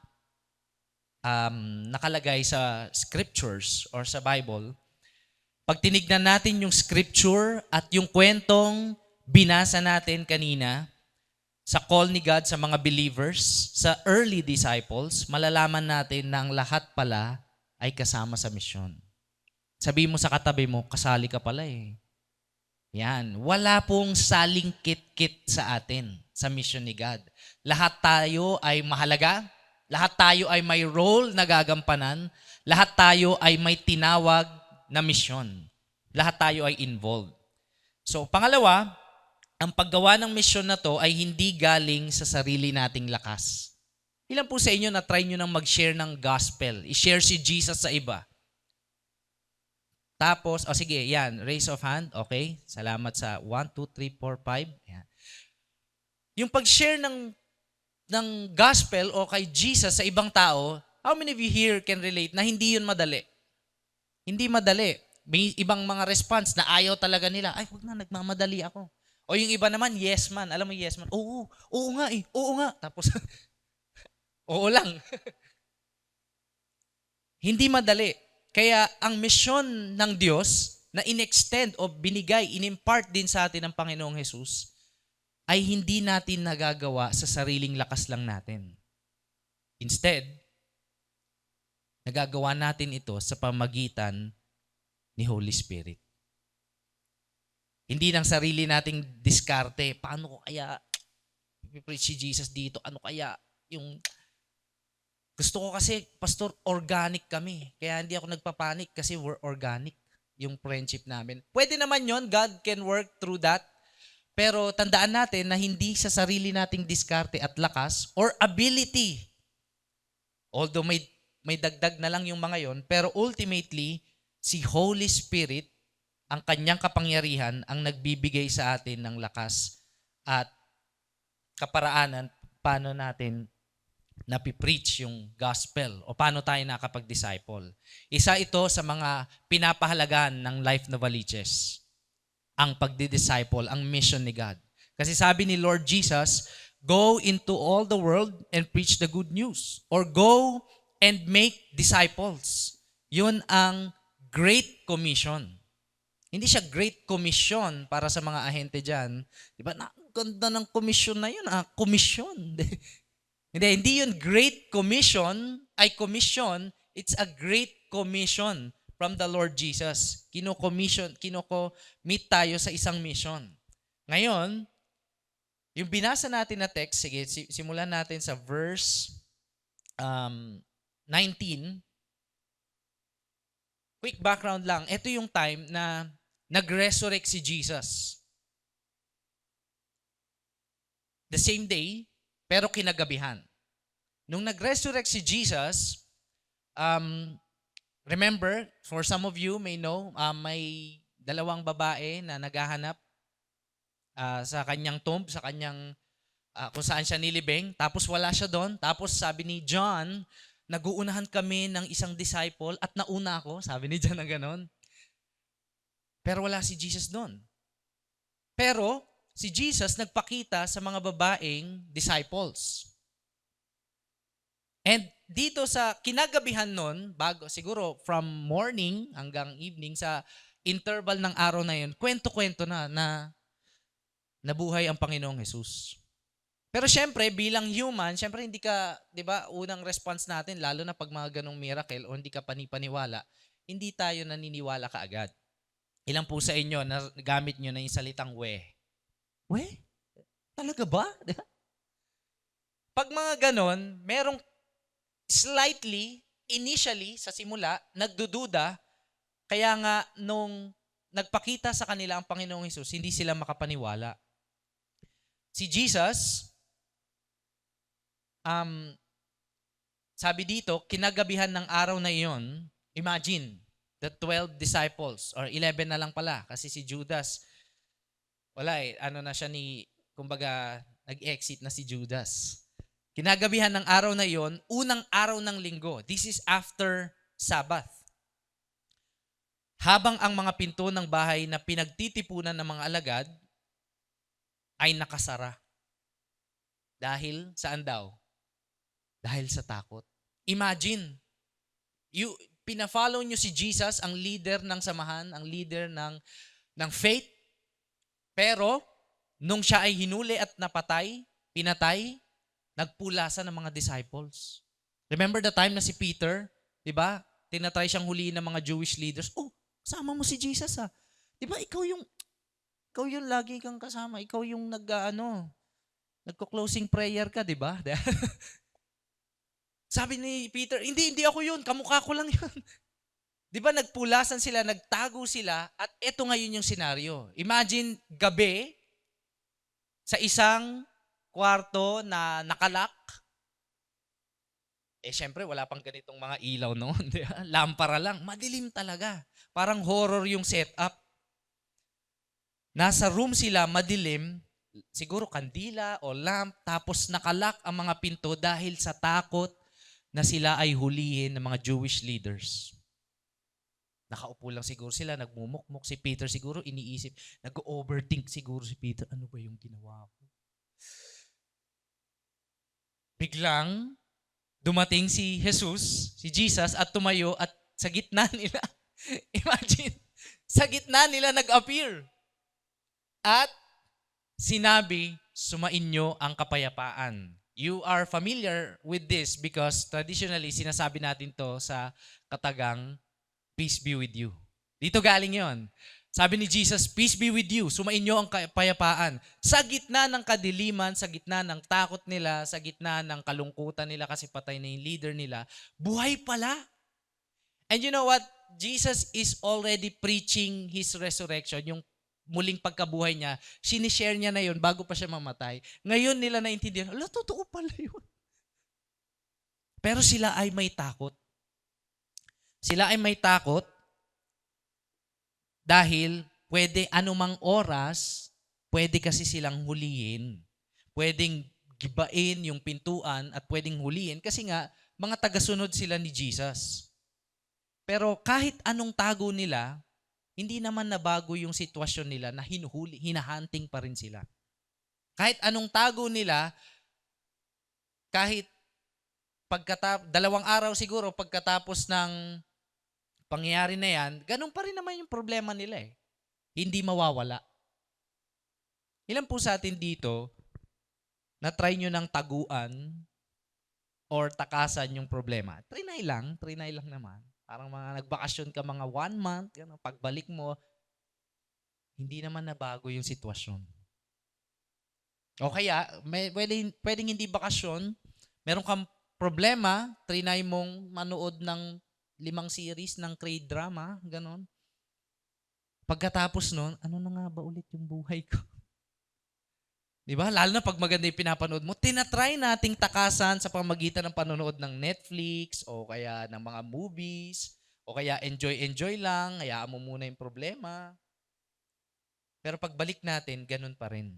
nakalagay sa scriptures or sa Bible. Pag tinignan natin yung scripture at yung kwentong binasa natin kanina sa call ni God sa mga believers, sa early disciples, malalaman natin na ang lahat pala ay kasama sa misyon. Sabi mo sa katabi mo, kasali ka pala eh. Yan. Wala pong saling kit-kit sa atin sa mission ni God. Lahat tayo ay mahalaga. Lahat tayo ay may role na gagampanan. Lahat tayo ay may tinawag na misyon. Lahat tayo ay involved. So, pangalawa, ang paggawa ng misyon na to ay hindi galing sa sarili nating lakas. Ilan po sa inyo na try nyo nang mag-share ng gospel? I-share si Jesus sa iba. Tapos, sige, yan, raise of hand. Okay, salamat sa 1, 2, 3, 4, 5. Yan. Yung pag-share ng gospel o kay Jesus sa ibang tao, how many of you here can relate na hindi yun madali? Hindi madali. May ibang mga response na ayaw talaga nila. Ay, huwag na, nagmamadali ako. O yung iba naman, yes man. Alam mo, yes man. Oo nga eh. Oo nga. Tapos, oo lang. Hindi madali. Kaya ang misyon ng Diyos na in-extend o binigay, in-impart din sa atin ng Panginoong Jesus, ay hindi natin nagagawa sa sariling lakas lang natin. Instead, nagagawa natin ito sa pamagitan ni Holy Spirit. Hindi ng sarili nating diskarte. Paano ko kaya i-preach si Jesus dito? Ano kaya yung... Gusto ko kasi, Pastor, organic kami. Kaya hindi ako nagpapanik kasi we're organic yung friendship namin. Pwede naman yon, God can work through that. Pero tandaan natin na hindi sa sarili nating diskarte at lakas or ability. Although may dagdag na lang yung mga yon, pero ultimately, si Holy Spirit, ang kanyang kapangyarihan ang nagbibigay sa atin ng lakas at kaparaanan paano natin napipreach yung gospel o paano tayo nakapag-disciple. Isa ito sa mga pinapahalagan ng Life Novaliches, ang pagdi-disciple, ang mission ni God. Kasi sabi ni Lord Jesus, go into all the world and preach the good news or go and make disciples. Yun ang Great Commission. Hindi siya Great Commission para sa mga ahente dyan. Diba? Ganda ng commission na yun. Commission. Hindi yun Great Commission, ay commission. It's a Great Commission from the Lord Jesus. Kino-commit tayo sa isang mission. Ngayon, yung binasa natin na text, sige, simulan natin sa verse 19. Quick background lang. Ito yung time na nag-resurrect si Jesus. The same day, pero kinagabihan. Nung nag-resurrect si Jesus, remember, for some of you may know, may dalawang babae na naghahanap sa kanyang tomb, sa kanyang kung saan siya nilibing. Tapos wala siya doon. Tapos sabi ni John, naguunahan kami ng isang disciple at nauna ako. Sabi ni John na ganon. Pero wala si Jesus doon. Pero si Jesus nagpakita sa mga babaeng disciples. And dito sa kinagabihan nun, bago siguro from morning hanggang evening sa interval ng araw na yun, kwento-kwento na nabuhay ang Panginoong Jesus. Pero syempre, bilang human, syempre hindi ka, di ba, unang response natin, lalo na pag mga ganong miracle o hindi ka panipaniwala, hindi tayo naniniwala kaagad. Ilan po sa inyo na gamit nyo na yung salitang we? We? Talaga ba? Pag mga ganon, merong slightly, initially, sa simula, nagdududa, kaya nga nung nagpakita sa kanila ang Panginoong Hesus, hindi sila makapaniwala. Si Jesus, sabi dito, kinagabihan ng araw na iyon, imagine, the 12 disciples, or 11 na lang pala, kasi si Judas, wala na siya kumbaga, nag-exit na si Judas. Kinagabihan ng araw na iyon, unang araw ng linggo. This is after Sabbath. Habang ang mga pinto ng bahay na pinagtitipunan ng mga alagad ay nakasara. Dahil saan daw? Dahil sa takot. Imagine, pina-follow nyo si Jesus, ang leader ng samahan, ang leader ng faith. Pero, nung siya ay hinuli at pinatay, nagpulasa ng mga disciples. Remember the time na si Peter, di ba? Tinatry siyang huliin ng mga Jewish leaders. Oh, kasama mo si Jesus ha. Di ba ikaw yung lagi kang kasama. Ikaw yung nagko-closing prayer ka, di ba? Sabi ni Peter, hindi ako yun. Kamukha ko lang yun. Di ba nagpulasan sila, nagtago sila, at eto ngayon yung senaryo. Imagine, gabi, sa isang kwarto na nakalak. Syempre, wala pang ganitong mga ilaw noon. Lampara lang. Madilim talaga. Parang horror yung setup. Nasa room sila, madilim, siguro kandila o lamp, tapos nakalak ang mga pinto dahil sa takot na sila ay hulihin ng mga Jewish leaders. Nakaupo lang siguro sila, nagmumukmuk. Si Peter siguro iniisip, nag-overthink siguro si Peter, ano ba yung ginawa ko? Biglang dumating si Jesus at tumayo at sa gitna nila, imagine, sa gitna nila nag-appear. At sinabi, sumainyo ang kapayapaan. You are familiar with this because traditionally, sinasabi natin to sa katagang, peace be with you. Dito galing yon. Sabi ni Jesus, peace be with you. Sumainyo ang kapayapaan. Sa gitna ng kadiliman, sa gitna ng takot nila, sa gitna ng kalungkutan nila kasi patay na yung leader nila, buhay pala. And you know what? Jesus is already preaching His resurrection, yung muling pagkabuhay niya. Sinishare niya na yun bago pa siya mamatay. Ngayon nila naintindihan, totoo pala yun. Pero sila ay may takot. Sila ay may takot dahil pwede anumang oras, pwede kasi silang huliin. Pwedeng gibain yung pintuan at pwedeng huliin kasi nga mga tagasunod sila ni Jesus. Pero kahit anong tago nila, hindi naman nabago yung sitwasyon nila na hinahunting pa rin sila. Kahit anong tago nila, kahit 2 araw siguro pagkatapos ng pangyayari na yan, ganun pa rin naman yung problema nila eh. Hindi mawawala. Ilan po sa atin dito, na-try nyo ng taguan or takasan yung problema? Trinay lang naman. Parang mga nagbakasyon ka mga 1 month, ganun, pagbalik mo, hindi naman nabago yung sitwasyon. O kaya, pwedeng hindi bakasyon, meron kang problema, trinay mong manood ng 5 series ng K-drama, ganon. Pagkatapos nun, ano na nga ba ulit yung buhay ko? Di ba? Lalo na pag maganda yung pinapanood mo, tinatry nating takasan sa pamagitan ng panonood ng Netflix o kaya ng mga movies o kaya enjoy lang, hayaan mo muna yung problema. Pero pagbalik natin, ganun pa rin.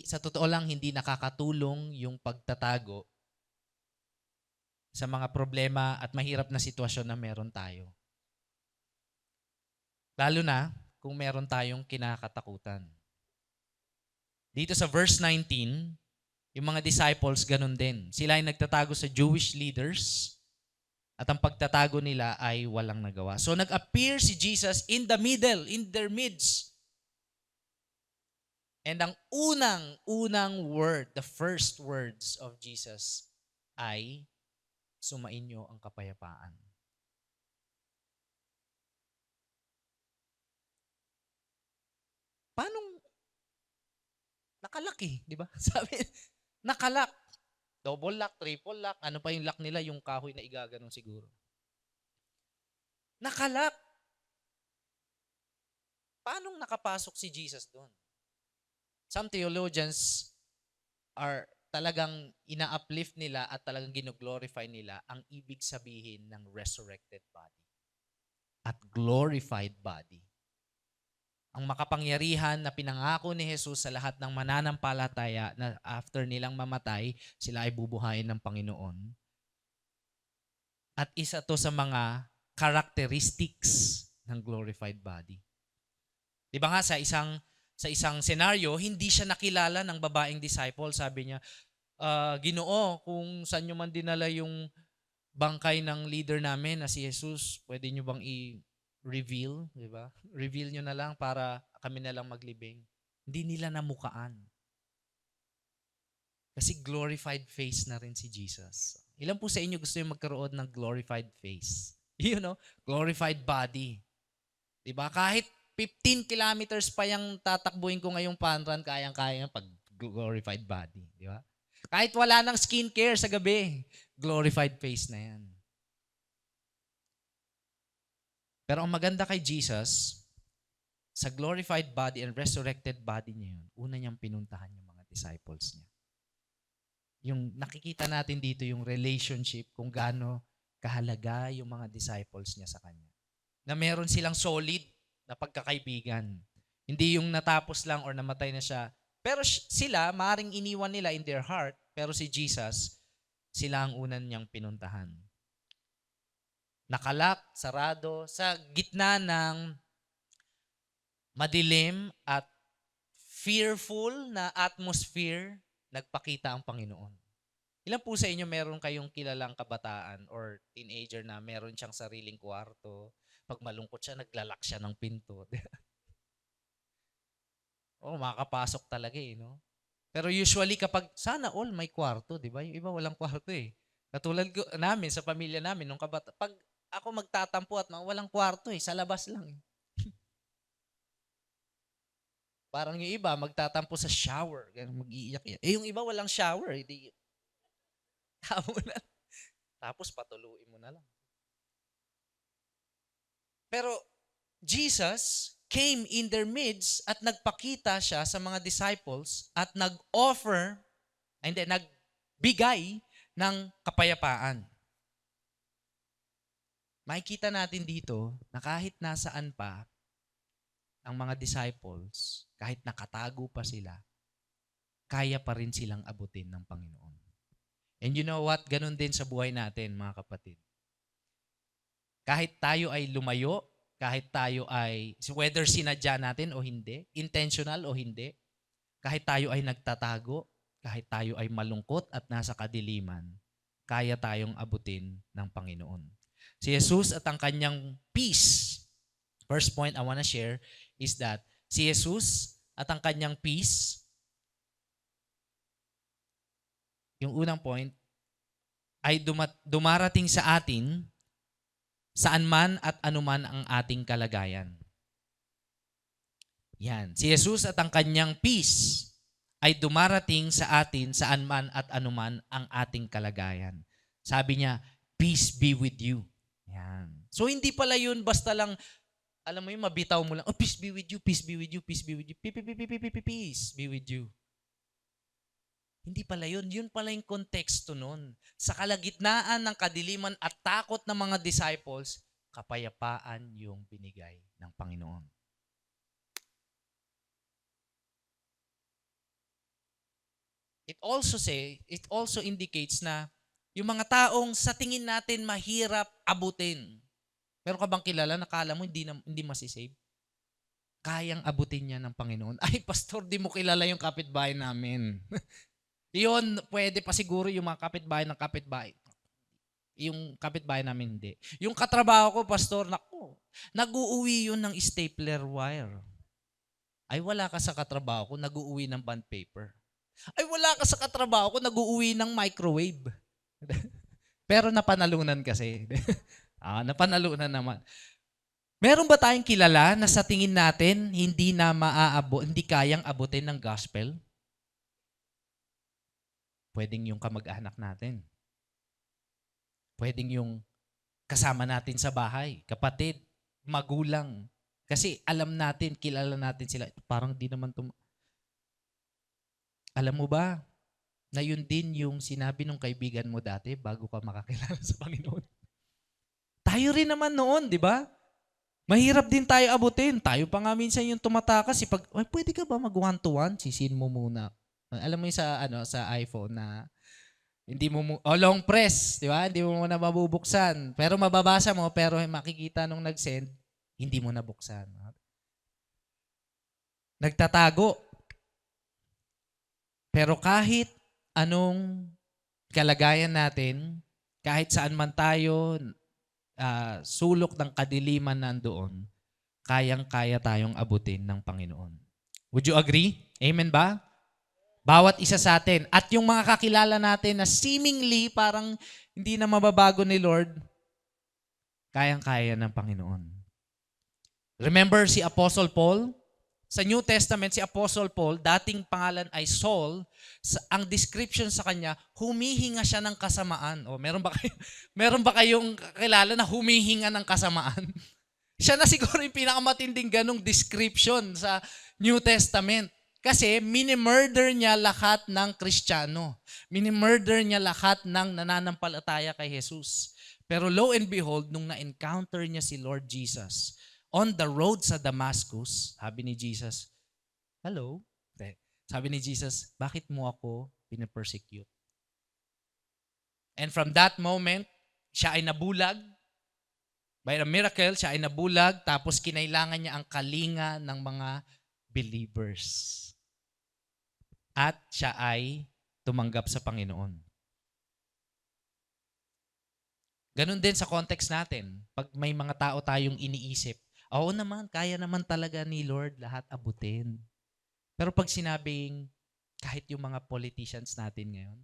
sa totoo lang, hindi nakakatulong yung pagtatago sa mga problema at mahirap na sitwasyon na meron tayo. Lalo na kung meron tayong kinakatakutan. Dito sa verse 19, yung mga disciples ganun din. Sila ay nagtatago sa Jewish leaders at ang pagtatago nila ay walang nagawa. So nag-appear si Jesus in the middle, in their midst. And ang unang word, the first words of Jesus ay, sumainyo ang kapayapaan. Paano nakalaki, di ba? Sabi, nakalak. Double lock, triple lock, ano pa yung lock nila, yung kahoy na igaganon siguro. Nakalak. Paano nakapasok si Jesus doon? Some theologians are talagang ina-uplift nila at talagang gino-glorify nila ang ibig sabihin ng resurrected body at glorified body. Ang makapangyarihan na pinangako ni Jesus sa lahat ng mananampalataya na after nilang mamatay, sila ay bubuhayin ng Panginoon. At isa to sa mga characteristics ng glorified body. Di ba nga sa isang senaryo, hindi siya nakilala ng babaeng disciple. Sabi niya, Ginoo, kung saan nyo man dinala yung bangkay ng leader namin na si Jesus, pwede nyo bang i-reveal? Di ba? Reveal nyo na lang para kami na lang maglibing. Hindi nila namukaan. Kasi glorified face na rin si Jesus. Ilan po sa inyo gusto yung magkaroon ng glorified face? You know, glorified body. Di ba? Kahit 15 kilometers pa yung tatakbuhin ko ngayong fun run, kayang-kaya pag glorified body. Di ba? Kahit wala ng skincare sa gabi, glorified face na yan. Pero ang maganda kay Jesus, sa glorified body and resurrected body niya yun, una niyang pinuntahan yung mga disciples niya. Yung nakikita natin dito yung relationship kung gaano kahalaga yung mga disciples niya sa kanya. Na meron silang solid na pagkakaibigan. Hindi yung natapos lang or namatay na siya. Pero sila, maaaring iniwan nila in their heart, pero si Jesus, sila ang unan niyang pinuntahan. Nakalak, sarado, sa gitna ng madilim at fearful na atmosphere, nagpakita ang Panginoon. Ilan po sa inyo meron kayong kilalang kabataan or teenager na meron siyang sariling kwarto? Pag malungkot siya, naglalak siya ng pinto. Makakapasok talaga no? Pero usually kapag, sana all may kwarto, di ba? Yung iba walang kwarto Katulad namin, sa pamilya namin, nung pag ako magtatampo at walang kwarto sa labas lang Parang yung iba, magtatampo sa shower, mag-iiyak. Yung iba walang shower, hindi. Tapos patuluin mo na lang. Pero Jesus came in their midst at nagpakita siya sa mga disciples at nag-offer, nagbigay ng kapayapaan. Makikita natin dito na kahit nasaan pa ang mga disciples, kahit nakatago pa sila, kaya pa rin silang abutin ng Panginoon. And you know what? Ganun din sa buhay natin, mga kapatid. Kahit tayo ay lumayo, kahit tayo ay, whether sinadya natin o hindi, intentional o hindi, kahit tayo ay nagtatago, kahit tayo ay malungkot at nasa kadiliman, kaya tayong abutin ng Panginoon. Si Jesus at ang kanyang peace, first point I want to share is that si Jesus at ang kanyang peace, yung unang point, ay dumarating sa atin saan man at anuman ang ating kalagayan. Yan. Si Jesus at ang kanyang peace ay dumarating sa atin saan man at anuman ang ating kalagayan. Sabi niya, peace be with you. Yan. So hindi pala yun basta lang, alam mo yun, mabitaw mo lang, peace be with you, peace be with you, peace be with you, peace be with you. Hindi pala yun. Yun pala yung konteksto nun. Sa kalagitnaan ng kadiliman at takot ng mga disciples, kapayapaan yung binigay ng Panginoon. it also indicates na yung mga taong sa tingin natin mahirap abutin. Meron ka bang kilala na kala mo hindi masisave? Kayang abutin niya ng Panginoon. Ay, pastor, di mo kilala yung kapitbahay namin. Yun, pwede pa siguro yung mga kapitbahay ng kapitbahay. Yung kapitbahay namin, hindi. Yung katrabaho ko, pastor, nag-uuwi yun ng stapler wire. Ay, wala ka sa katrabaho ko, nag-uuwi ng bond paper. Ay, wala ka sa katrabaho ko, nag-uuwi ng microwave. Pero napanalunan kasi. Napanalunan naman. Meron ba tayong kilala na sa tingin natin hindi kayang abutin ng gospel? Pwedeng yung kamag-anak natin. Pwedeng yung kasama natin sa bahay, kapatid, magulang. Kasi alam natin, kilala natin sila. Parang di naman Alam mo ba na yun din yung sinabi ng kaibigan mo dati bago ka makakilala sa Panginoon? Tayo rin naman noon, di ba? Mahirap din tayo abutin. Tayo pa nga minsan yung tumatakas. Pwede ka ba mag one-to-one? Sisin mo muna. Alam mo yung sa iPhone na hindi mo long press, di ba? Hindi mo muna mabubuksan. Pero mababasa mo, pero makikita nung nag-send, hindi mo nabuksan. Nagtatago. Pero kahit anong kalagayan natin, kahit saan man tayo, sulok ng kadiliman nandoon, kayang-kaya tayong abutin ng Panginoon. Would you agree? Amen ba? Bawat isa sa atin. At yung mga kakilala natin na seemingly parang hindi na mababago ni Lord, kayang-kaya ng Panginoon. Remember si Apostle Paul? Sa New Testament, si Apostle Paul, dating pangalan ay Saul, ang description sa kanya, humihinga siya ng kasamaan. Meron ba kayong kakilala na humihinga ng kasamaan? Siya na siguro yung pinakamatinding ganong description sa New Testament. Kasi minimurder niya lahat ng Kristiyano. Minimurder niya lahat ng nananampalataya kay Jesus. Pero lo and behold, nung na-encounter niya si Lord Jesus, on the road sa Damascus, sabi ni Jesus, hello? Sabi ni Jesus, bakit mo ako pinapersecute? And from that moment, siya ay nabulag. By a miracle, siya ay nabulag, tapos kinailangan niya ang kalinga ng mga believers. At siya ay tumanggap sa Panginoon. Ganun din sa context natin. Pag may mga tao tayong iniisip, oo naman, kaya naman talaga ni Lord lahat abutin. Pero pag sinabing kahit yung mga politicians natin ngayon,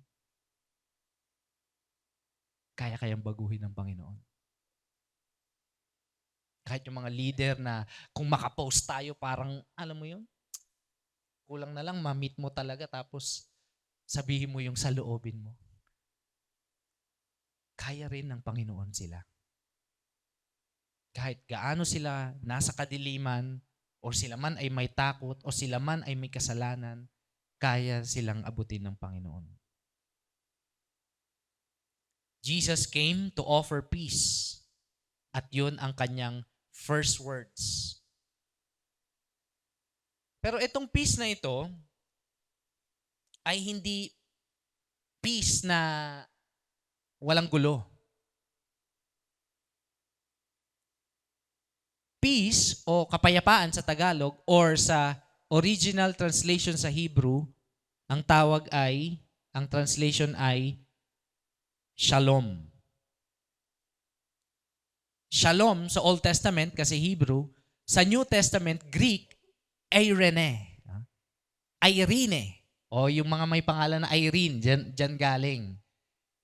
kayang baguhin ng Panginoon. Kahit yung mga leader na kung makapost tayo parang, alam mo yun, kulang na lang ma-meet mo talaga tapos sabihin mo yung saloobin mo. Kaya rin ng Panginoon sila. Kahit gaano sila nasa kadiliman, o sila man ay may takot, o sila man ay may kasalanan, kaya silang abutin ng Panginoon. Jesus came to offer peace. At yun ang kanyang first words. Pero itong peace na ito ay hindi peace na walang gulo. Peace o kapayapaan sa Tagalog or sa original translation sa Hebrew, ang translation ay shalom. Shalom sa Old Testament kasi Hebrew, sa New Testament, Greek, Irene. Irene. O yung mga may pangalan na Irene, dyan galing.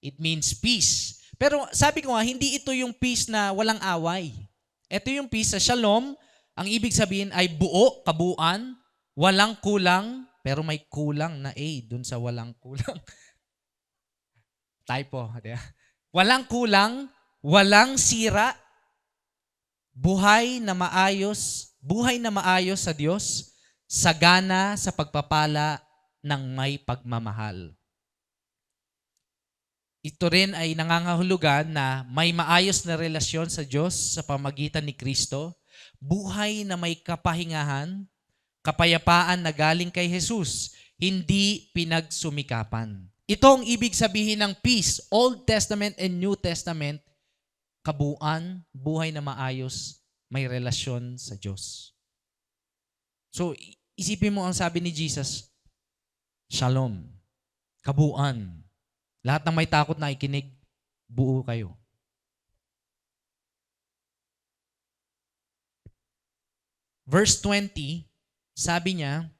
It means peace. Pero sabi ko nga, hindi ito yung peace na walang away. Ito yung peace sa shalom. Ang ibig sabihin ay buo, kabuuan, walang kulang, pero may kulang na A dun sa walang kulang. Typo. Walang kulang, walang sira, buhay na maayos sa Diyos, sagana sa pagpapala ng may pagmamahal. Ito rin ay nangangahulugan na may maayos na relasyon sa Diyos sa pamagitan ni Kristo, buhay na may kapahingahan, kapayapaan na galing kay Jesus, hindi pinagsumikapan. Ito ang ibig sabihin ng peace. Old Testament and New Testament, kabuuan, buhay na maayos, may relasyon sa Diyos. So, isipin mo ang sabi ni Jesus, Shalom, kabuuan. Lahat ng may takot na ikinig, buo kayo. Verse 20, sabi niya,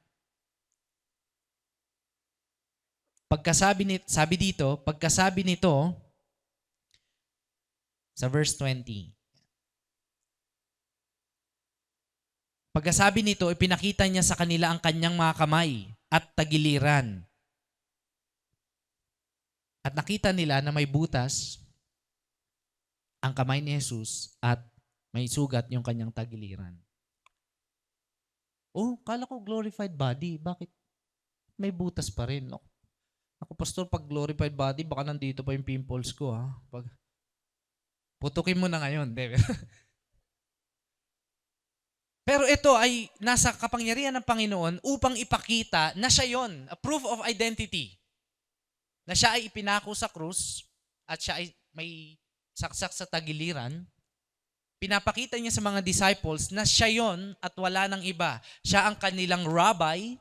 pagkasabi nito, sa verse 20, pagkasabi nito, ipinakita niya sa kanila ang kanyang mga kamay at tagiliran. At nakita nila na may butas ang kamay ni Jesus at may sugat yung kanyang tagiliran. Oh, kala ko glorified body. Bakit may butas pa rin? Ako, pastor, pag glorified body, baka nandito pa yung pimples ko, ha? Putukin mo na ngayon. Pero ito ay nasa kapangyarihan ng Panginoon upang ipakita na siya yon, a proof of identity. Na siya ay ipinako sa krus at siya ay may saksak sa tagiliran. Pinapakita niya sa mga disciples na siya yon at wala nang iba. Siya ang kanilang rabbi,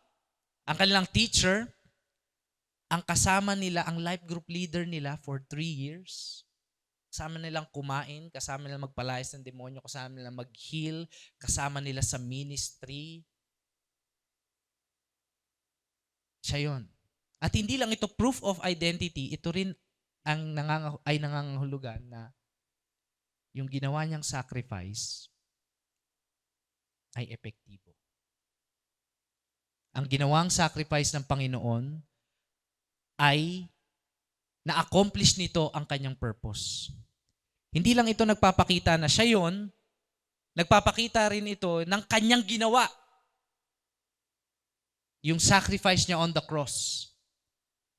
ang kanilang teacher, ang kasama nila, ang life group leader nila for 3 years. Kasama nilang kumain, kasama nilang magpalayas ng demonyo, kasama nilang mag-heal, kasama nila sa ministry. Siya yon. At hindi lang ito proof of identity, ito rin ang nangangahulugan na yung ginawa niyang sacrifice ay epektibo. Ang ginawang sacrifice ng Panginoon ay na-accomplish nito ang kanyang purpose. Hindi lang ito nagpapakita na siya yon, nagpapakita rin ito ng kanyang ginawa. Yung sacrifice niya on the cross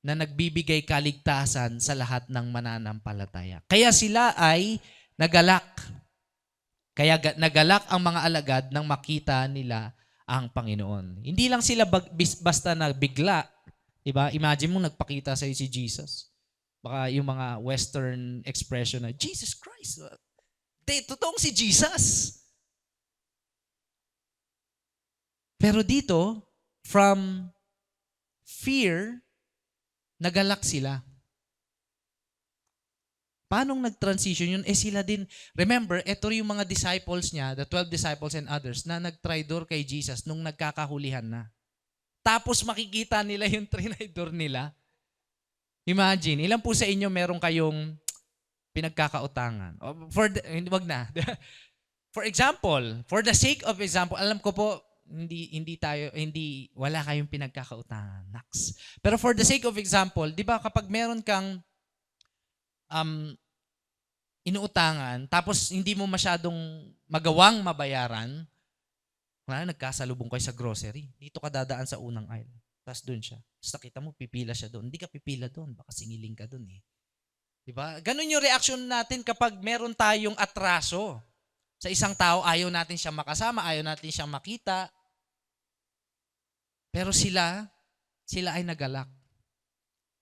na nagbibigay kaligtasan sa lahat ng mananampalataya. Kaya sila ay nagalak. Kaya nagalak ang mga alagad nang makita nila ang Panginoon. Hindi lang sila basta nagbigla. Diba? Imagine mo nagpakita sa iyo si Jesus. Baka yung mga Western expression na, Jesus Christ. Totoong si Jesus. Pero dito, from fear, nagalak sila. Paano nag-transition yun? Sila din, remember, ito yung mga disciples niya, the 12 disciples and others, na nag-tridor kay Jesus nung nagkakahulihan na. Tapos makikita nila yung trinidor nila. Imagine, ilan po sa inyo meron kayong pinagkakautangan? Wag na. For example, for the sake of example, alam ko po, wala kayong pinagkakautangan. Naks. Pero for the sake of example, di ba kapag meron kang inuutangan, tapos hindi mo masyadong magawang mabayaran, nagkasalubong kayo sa grocery. Dito ka dadaan sa unang aisle. Tapos doon siya. Tapos nakita mo, pipila siya doon. Hindi ka pipila doon. Baka singiling ka doon eh. Diba? Ganun yung reaction natin kapag meron tayong atraso. Sa isang tao, ayaw natin siya makasama, ayaw natin siya makita. Pero sila ay nagalak.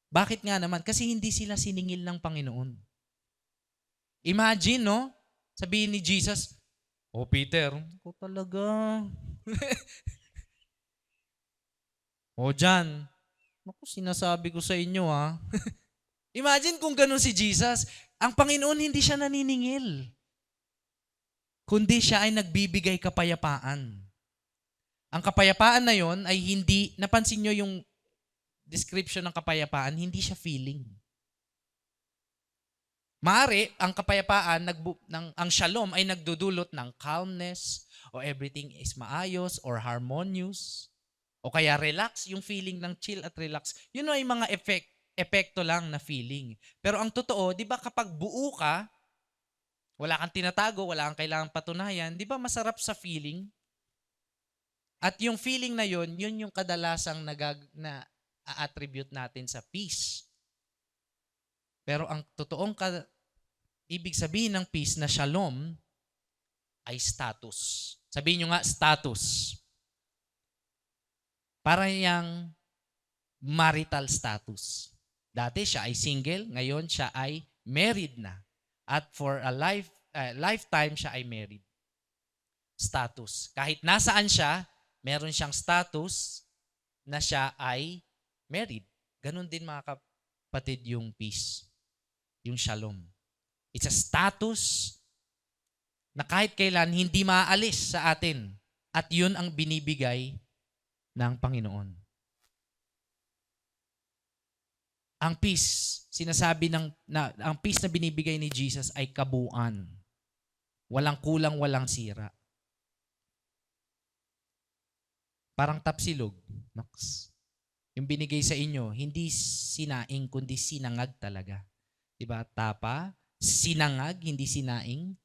Bakit nga naman? Kasi hindi sila siningil ng Panginoon. Imagine, no? Sabihin ni Jesus, "Oh, Peter, ako talaga." "Oh, John, naku, sinasabi ko sa inyo, ha." Imagine kung ganun si Jesus. Ang Panginoon hindi siya naniningil. Kundi siya ay nagbibigay kapayapaan. Ang kapayapaan na yon ay hindi, napansin nyo yung description ng kapayapaan, hindi siya feeling. Maaari, ang kapayapaan, ang shalom ay nagdudulot ng calmness, o everything is maayos, or harmonious, o kaya relax, yung feeling ng chill at relax. Yun ay mga epekto lang na feeling. Pero ang totoo, di ba kapag buo ka, wala kang tinatago, wala kang kailangang patunayan, di ba masarap sa feeling? At yung feeling na yun yung kadalasang na-attribute natin sa peace. Pero ang totoong ibig sabihin ng peace na shalom ay status. Sabihin nyo nga, status. Para yang marital status. Dati siya ay single, ngayon siya ay married na. At for a lifetime siya ay married. Status. Kahit nasaan siya, meron siyang status na siya ay married. Ganon din mga kapatid yung peace, yung shalom. It's a status na kahit kailan hindi maaalis sa atin. At yun ang binibigay ng Panginoon. Ang peace, sinasabi ang peace na binibigay ni Jesus ay kabuuan. Walang kulang, walang sira. Parang tapsilog. Nox. Yung binigay sa inyo, hindi sinaing, kundi sinangag talaga. Diba? Tapa, sinangag, hindi sinaing,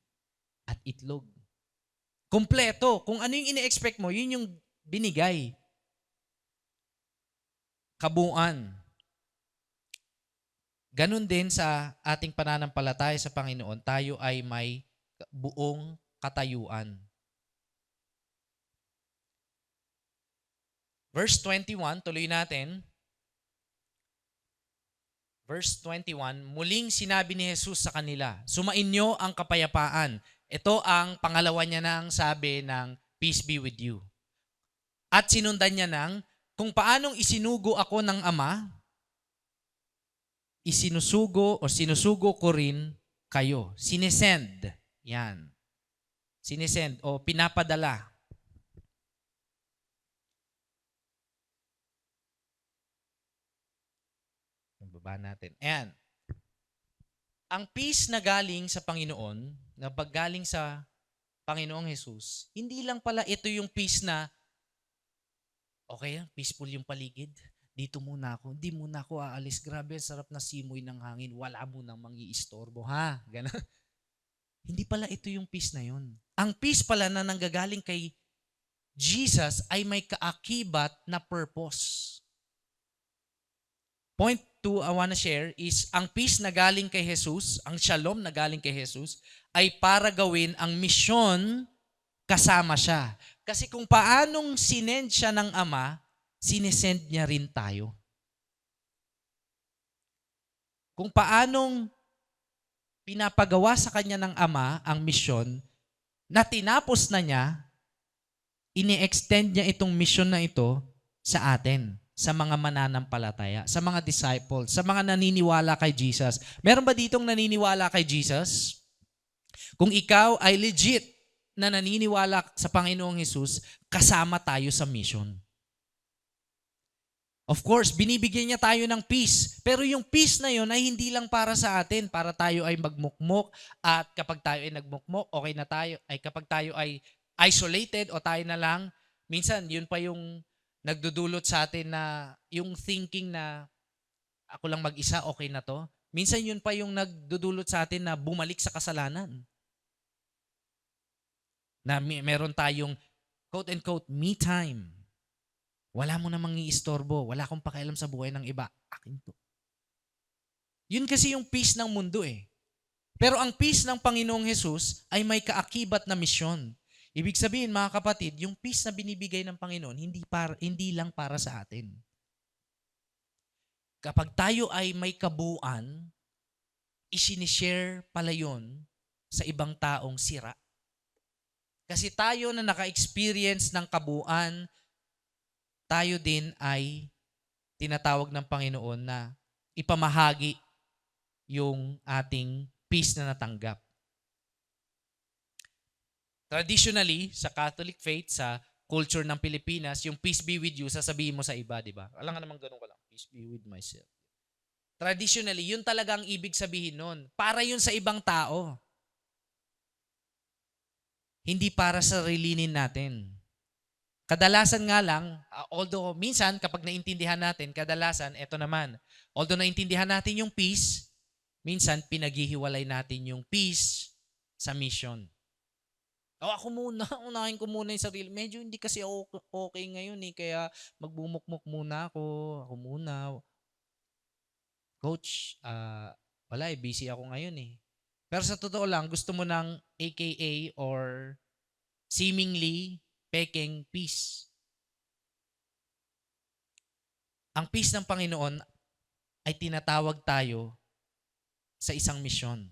at itlog. Kompleto. Kung ano yung ine-expect mo, yun yung binigay. Kabuuan. Ganon din sa ating pananampalataya sa Panginoon, tayo ay may buong katayuan. Verse 21, tuloy natin. Verse 21, muling sinabi ni Jesus sa kanila, sumainyo ang kapayapaan. Ito ang pangalawa niya nang sabi ng peace be with you. At sinundan niya ng, kung paanong isinugo ako ng Ama, sinusugo ko rin kayo. Sinesend. Yan. Sinesend o pinapadala. Baba natin. Ayan. Ang peace na galing sa Panginoon, na paggaling sa Panginoong Jesus, hindi lang pala ito yung peace na, okay, peaceful yung paligid. Dito muna ako. Hindi muna ako aalis. Grabe, sarap na simoy ng hangin. Wala mo nang mangi-istorbo. Ha? Ganun. Hindi pala ito yung peace na yun. Ang peace pala na nanggagaling kay Jesus ay may kaakibat na purpose. Point 2 I want to share is ang peace na galing kay Jesus, ang shalom na galing kay Jesus, ay para gawin ang misyon kasama siya. Kasi kung paanong sinend siya ng Ama, sinesend niya rin tayo. Kung paanong pinapagawa sa kanya ng Ama ang misyon, na tinapos na niya, ini-extend niya itong misyon na ito sa atin, sa mga mananampalataya, sa mga disciples, sa mga naniniwala kay Jesus. Meron ba ditong naniniwala kay Jesus? Kung ikaw ay legit na naniniwala sa Panginoong Jesus, kasama tayo sa mission. Of course, binibigyan niya tayo ng peace. Pero yung peace na yun ay hindi lang para sa atin, para tayo ay magmukmok at kapag tayo ay nagmukmok, okay na tayo. Ay kapag tayo ay isolated o tayo na lang, minsan yun pa yung nagdudulot sa atin na yung thinking na ako lang mag-isa, okay na to. Minsan yun pa yung nagdudulot sa atin na bumalik sa kasalanan. Na meron tayong quote-unquote me time. Wala mo namang iistorbo. Wala akong pakialam sa buhay ng iba. Akin to. Yun kasi yung peace ng mundo eh. Pero ang peace ng Panginoong Jesus ay may kaakibat na misyon. Ibig sabihin mga kapatid, yung peace na binibigay ng Panginoon, hindi lang para sa atin. Kapag tayo ay may kabuuan, isinishare pala yun sa ibang taong sira. Kasi tayo na naka-experience ng kabuuan, tayo din ay tinatawag ng Panginoon na ipamahagi yung ating peace na natanggap. Traditionally, sa Catholic faith, sa culture ng Pilipinas, yung peace be with you, sasabihin mo sa iba, di ba? Alam nga naman ganun ka lang, peace be with myself. Traditionally, yun talaga ang ibig sabihin nun. Para yun sa ibang tao. Hindi para sa rilinin natin. Kadalasan nga lang, although minsan kapag naintindihan natin, kadalasan, eto naman, although naintindihan natin yung peace, minsan pinaghihiwalay natin yung peace sa mission. Ako muna, unahin ko muna yung sarili. Medyo hindi kasi okay ngayon eh, kaya magbumukmuk muna ako. Ako muna. Coach, wala eh, busy ako ngayon eh. Pero sa totoo lang, gusto mo ng AKA or seemingly peking peace. ang peace ng Panginoon ay tinatawag tayo sa isang misyon.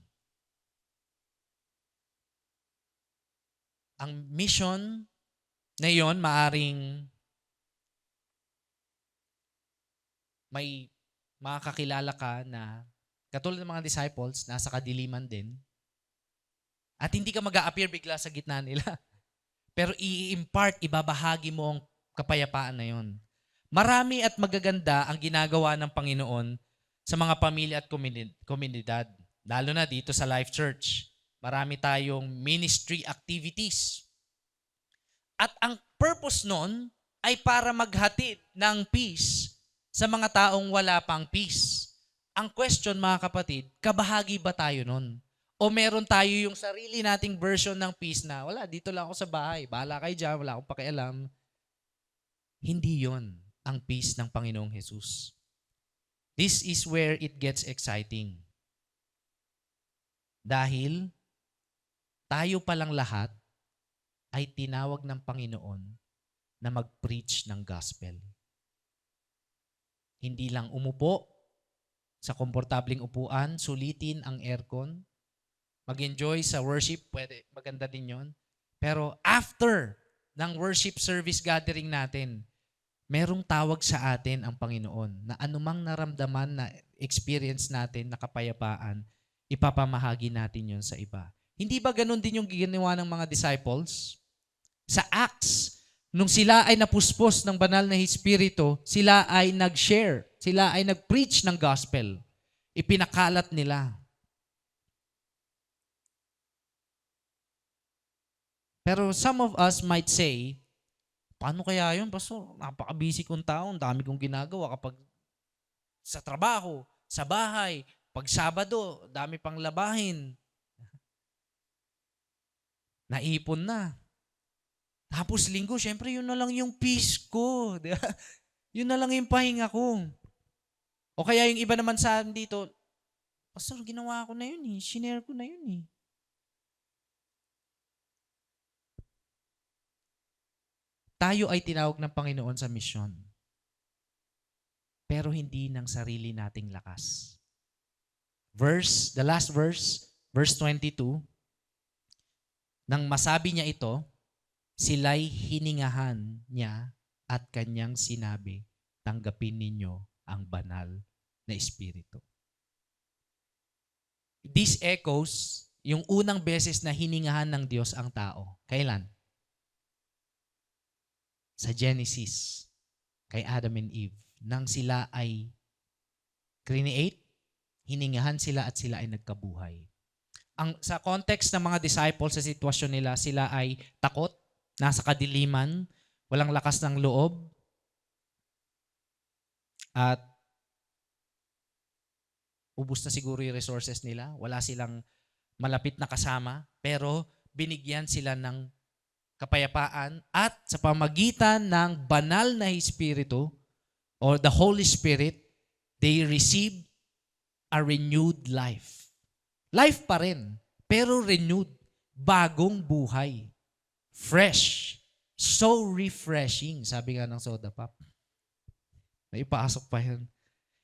Ang mission na yon, maaring may makakakilala ka na katulad ng mga disciples, nasa kadiliman din. At hindi ka mag-a-appear bigla sa gitna nila. Pero i-impart, ibabahagi mo ang kapayapaan na yon. Marami at magaganda ang ginagawa ng Panginoon sa mga pamilya at komunidad. Lalo na dito sa Life Church. Marami tayong ministry activities. At ang purpose nun ay para maghatid ng peace sa mga taong wala pang peace. Ang question, mga kapatid, kabahagi ba tayo nun? O meron tayo yung sarili nating version ng peace na, wala, dito lang ako sa bahay. Bahala kayo dyan, wala akong pakialam. Hindi yon ang peace ng Panginoong Jesus. This is where it gets exciting. Dahil tayo palang lahat ay tinawag ng Panginoon na mag-preach ng gospel. Hindi lang umupo sa komportabling upuan, sulitin ang aircon, mag-enjoy sa worship, pwede, maganda din yon. Pero after ng worship service gathering natin, merong tawag sa atin ang Panginoon na anumang naramdaman na experience natin na kapayapaan, ipapamahagi natin yon sa iba. Hindi ba ganun din yung ginawa ng mga disciples? Sa Acts, nung sila ay napuspos ng banal na Espiritu, sila ay nag-share, sila ay nag-preach ng gospel. Ipinakalat nila. Pero some of us might say, paano kaya yun, Pastor? Napaka-busy kong tao, ang dami kong ginagawa kapag sa trabaho, sa bahay, pag Sabado, dami pang labahin. Naipon na. Tapos linggo, syempre yun na lang yung peace ko. Di ba? Yun na lang yung pahinga ko. O kaya yung iba naman sa atin dito, Pastor, ginawa ko na yun eh. Shinare ko na yun eh. Tayo ay tinawag ng Panginoon sa misyon. Pero hindi ng sarili nating lakas. The last verse, verse 22, nang masabi niya ito, sila'y hiningahan niya at kanyang sinabi, tanggapin ninyo ang banal na Espiritu. This echoes yung unang beses na hiningahan ng Diyos ang tao. Kailan? Sa Genesis, kay Adam and Eve, nang sila ay create, hiningahan sila at sila ay nagkabuhay. Sa context ng mga disciples, sa sitwasyon nila, sila ay takot, nasa kadiliman, walang lakas ng loob, at ubos na siguro yung resources nila, wala silang malapit na kasama, pero binigyan sila ng kapayapaan at sa pamagitan ng banal na Espiritu or the Holy Spirit, they receive a renewed life. Life pa rin, pero renewed, bagong buhay. Fresh. So refreshing, sabi nga ng Soda Pop. Naipasok pa yun.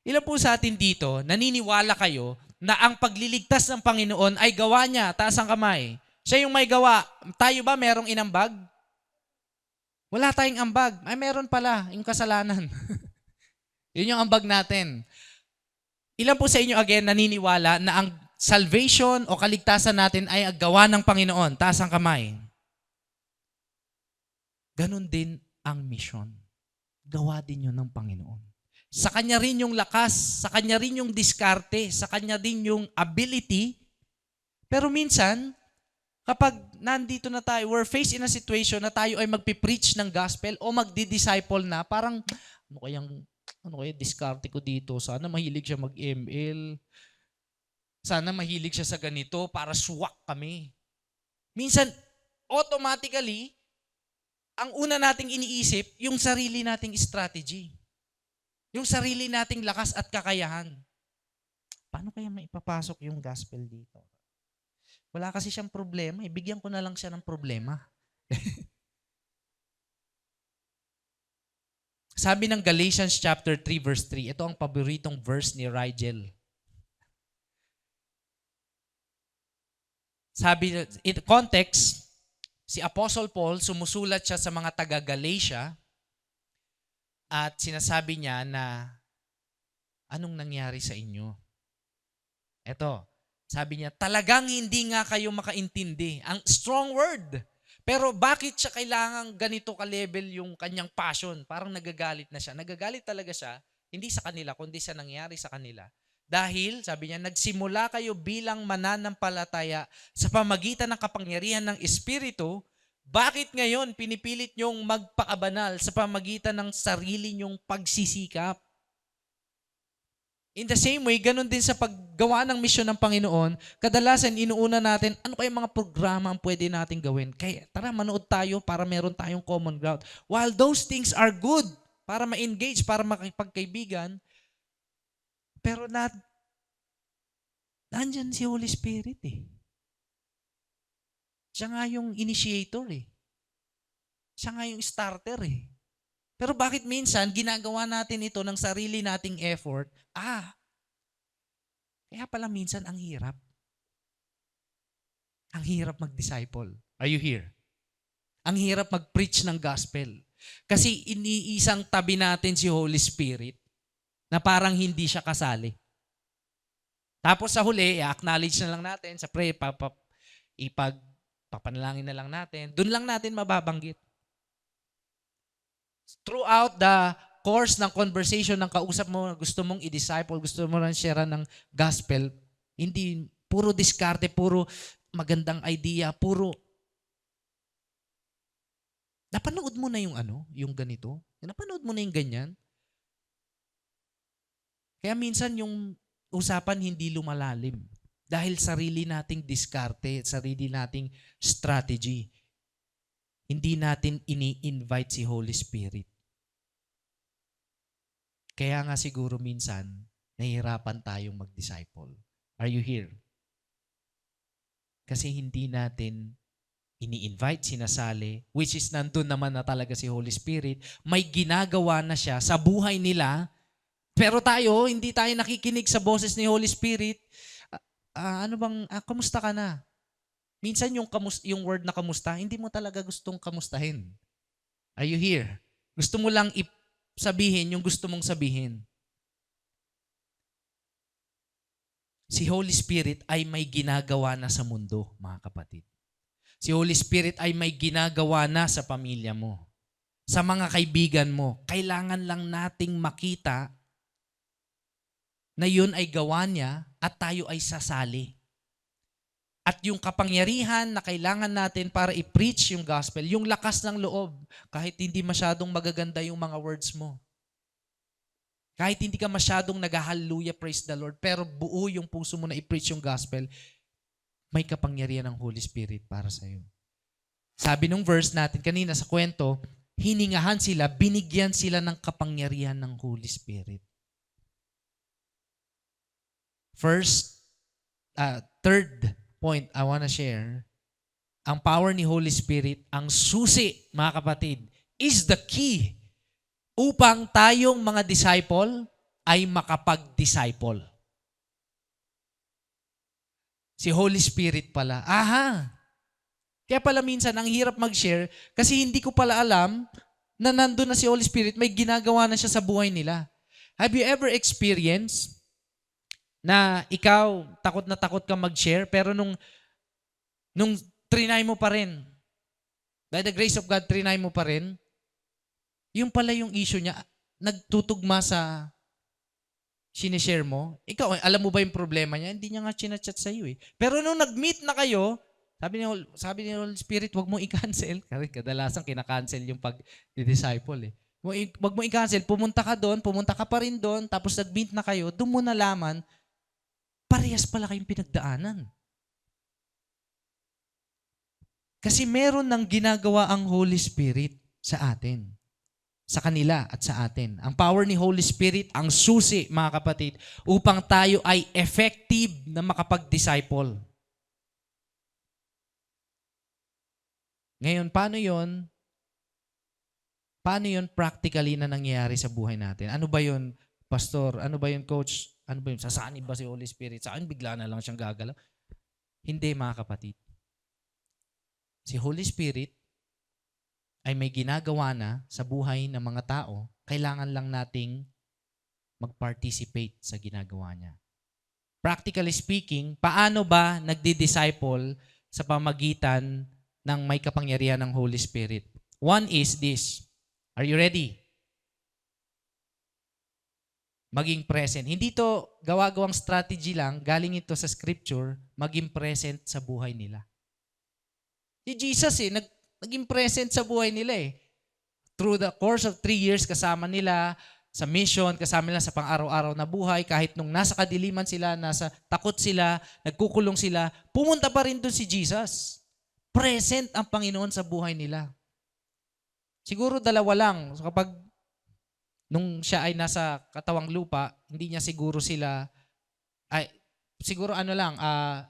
Ilan po sa atin dito, naniniwala kayo na ang pagliligtas ng Panginoon ay gawa niya, taas ang kamay. Siya yung may gawa. Tayo ba merong inambag? Wala tayong ambag. Ay, meron pala, yung kasalanan. Yun yung ambag natin. Ilan po sa inyo again naniniwala na ang salvation o kaligtasan natin ay gawa ng Panginoon? Taas ang kamay. Ganon din ang mission. Gawa din yun ng Panginoon. Sa Kanya rin yung lakas, sa Kanya rin yung diskarte, sa Kanya din yung ability. Pero minsan, kapag nandito na tayo, we're faced in a situation na tayo ay magpipreach ng gospel o magdi-disciple na, parang, ano kaya diskarte ko dito? Sana mahilig siya mag-ML. Sana mahilig siya sa ganito para suwak kami. Minsan, automatically, ang una nating iniisip, yung sarili nating strategy. Yung sarili nating lakas at kakayahan. Paano kaya maipapasok yung gospel dito? Wala kasi siyang problema. Bigyan ko na lang siya ng problema. Sabi ng Galatians chapter 3 verse 3, ito ang paboritong verse ni Rigel. Sabi, in context, si Apostle Paul, sumusulat siya sa mga taga-Galatia at sinasabi niya na, anong nangyari sa inyo? Ito, sabi niya, talagang hindi nga kayo makaintindi. Ang strong word. Pero bakit siya kailangang ganito ka-level yung kanyang passion? Parang nagagalit na siya. Nagagalit talaga siya, hindi sa kanila, kundi sa nangyari sa kanila. Dahil, sabi niya, nagsimula kayo bilang mananampalataya sa pamagitan ng kapangyarihan ng Espiritu, bakit ngayon pinipilit niyong magpakabanal sa pamagitan ng sarili niyong pagsisikap? In the same way, ganun din sa paggawa ng misyon ng Panginoon, kadalasan inuuna natin, ano kaya mga programa ang pwede natin gawin? Kaya tara, manood tayo para meron tayong common ground. While those things are good, para ma-engage, para makipagkaibigan, pero nandyan si Holy Spirit eh. Siya nga yung initiator eh. Siya nga yung starter eh. Pero bakit minsan ginagawa natin ito ng sarili nating effort? Kaya pala minsan ang hirap. Ang hirap mag-disciple. Are you here? Ang hirap mag-preach ng gospel. Kasi iniisang tabi natin si Holy Spirit na parang hindi siya kasali. Tapos sa huli, i-acknowledge na lang natin sa prayer, papanalangin na lang natin. Doon lang natin mababanggit. Throughout the course ng conversation ng kausap mo, gusto mong i-disciple, gusto mo lang share ng gospel, hindi puro diskarte, puro magandang idea, puro napanood mo na yung ganito? Napanood mo na yung ganyan? Kaya minsan yung usapan hindi lumalalim dahil sarili nating diskarte, sarili nating strategy. Hindi natin ini-invite si Holy Spirit. Kaya nga siguro minsan, nahihirapan tayong mag-disciple. Are you here? Kasi hindi natin ini-invite, sinasali, which is nandun naman na talaga si Holy Spirit. May ginagawa na siya sa buhay nila, pero tayo, hindi tayo nakikinig sa boses ni Holy Spirit. Kamusta ka na? Minsan yung word na kamusta, hindi mo talaga gustong kamustahin. Are you here? Gusto mo lang sabihin yung gusto mong sabihin. Si Holy Spirit ay may ginagawa na sa mundo, mga kapatid. Si Holy Spirit ay may ginagawa na sa pamilya mo, sa mga kaibigan mo. Kailangan lang nating makita na yun ay gawa niya at tayo ay sasali. At yung kapangyarihan na kailangan natin para i-preach yung gospel, yung lakas ng loob, kahit hindi masyadong magaganda yung mga words mo. Kahit hindi ka masyadong nag-hallelujah, praise the Lord, pero buo yung puso mo na i-preach yung gospel, may kapangyarihan ng Holy Spirit para sa iyo. Sabi nung verse natin kanina sa kwento, hiningahan sila, binigyan sila ng kapangyarihan ng Holy Spirit. Third point I want to share, ang power ni Holy Spirit, ang susi, mga kapatid, is the key upang tayong mga disciple ay makapag-disciple. Si Holy Spirit pala. Kaya pala minsan ang hirap mag-share kasi hindi ko pala alam na nandun na si Holy Spirit, may ginagawa na siya sa buhay nila. Have you ever experienced na ikaw takot na takot ka mag-share pero nung trinay mo pa rin, by the grace of God, trinay mo pa rin, yung pala yung issue niya, nagtutugma sa sinishare mo. Ikaw, alam mo ba yung problema niya? Hindi niya nga chinachat sa iyo eh. Pero nung nag-meet na kayo, sabi ni Holy Spirit, wag mo i-cancel. Kasi kadalasan kinakancel yung pag-disciple eh. Wag mo i-cancel, pumunta ka pa rin doon, tapos nag-meet na kayo, doon mo nalaman, parehas pala kayong pinagdaanan. Kasi meron ng ginagawa ang Holy Spirit sa atin, sa kanila at sa atin. Ang power ni Holy Spirit, ang susi, mga kapatid, upang tayo ay effective na makapag-disciple. Ngayon, paano yon? Paano yun practically na nangyayari sa buhay natin? Ano ba yun, pastor? Ano ba yun, coach? Ano ba yun? Sasanib ba si Holy Spirit? Sa akin, bigla na lang siyang gagalaw. Hindi, mga kapatid. Si Holy Spirit ay may ginagawa na sa buhay ng mga tao. Kailangan lang nating mag-participate sa ginagawa niya. Practically speaking, paano ba nagdi-disciple sa pamagitan ng may kapangyarihan ng Holy Spirit? One is this. Are you ready? Maging present. Hindi to gawa-gawang strategy lang, galing ito sa scripture, maging present sa buhay nila. Si Jesus naging present sa buhay nila eh. Through the course of 3 years, kasama nila sa mission, kasama nila sa pang-araw-araw na buhay, kahit nung nasa kadiliman sila, nasa takot sila, nagkukulong sila, pumunta pa rin doon si Jesus. Present ang Panginoon sa buhay nila. Siguro dalawa lang. So kapag nung siya ay nasa katawang lupa, hindi niya siguro sila, siguro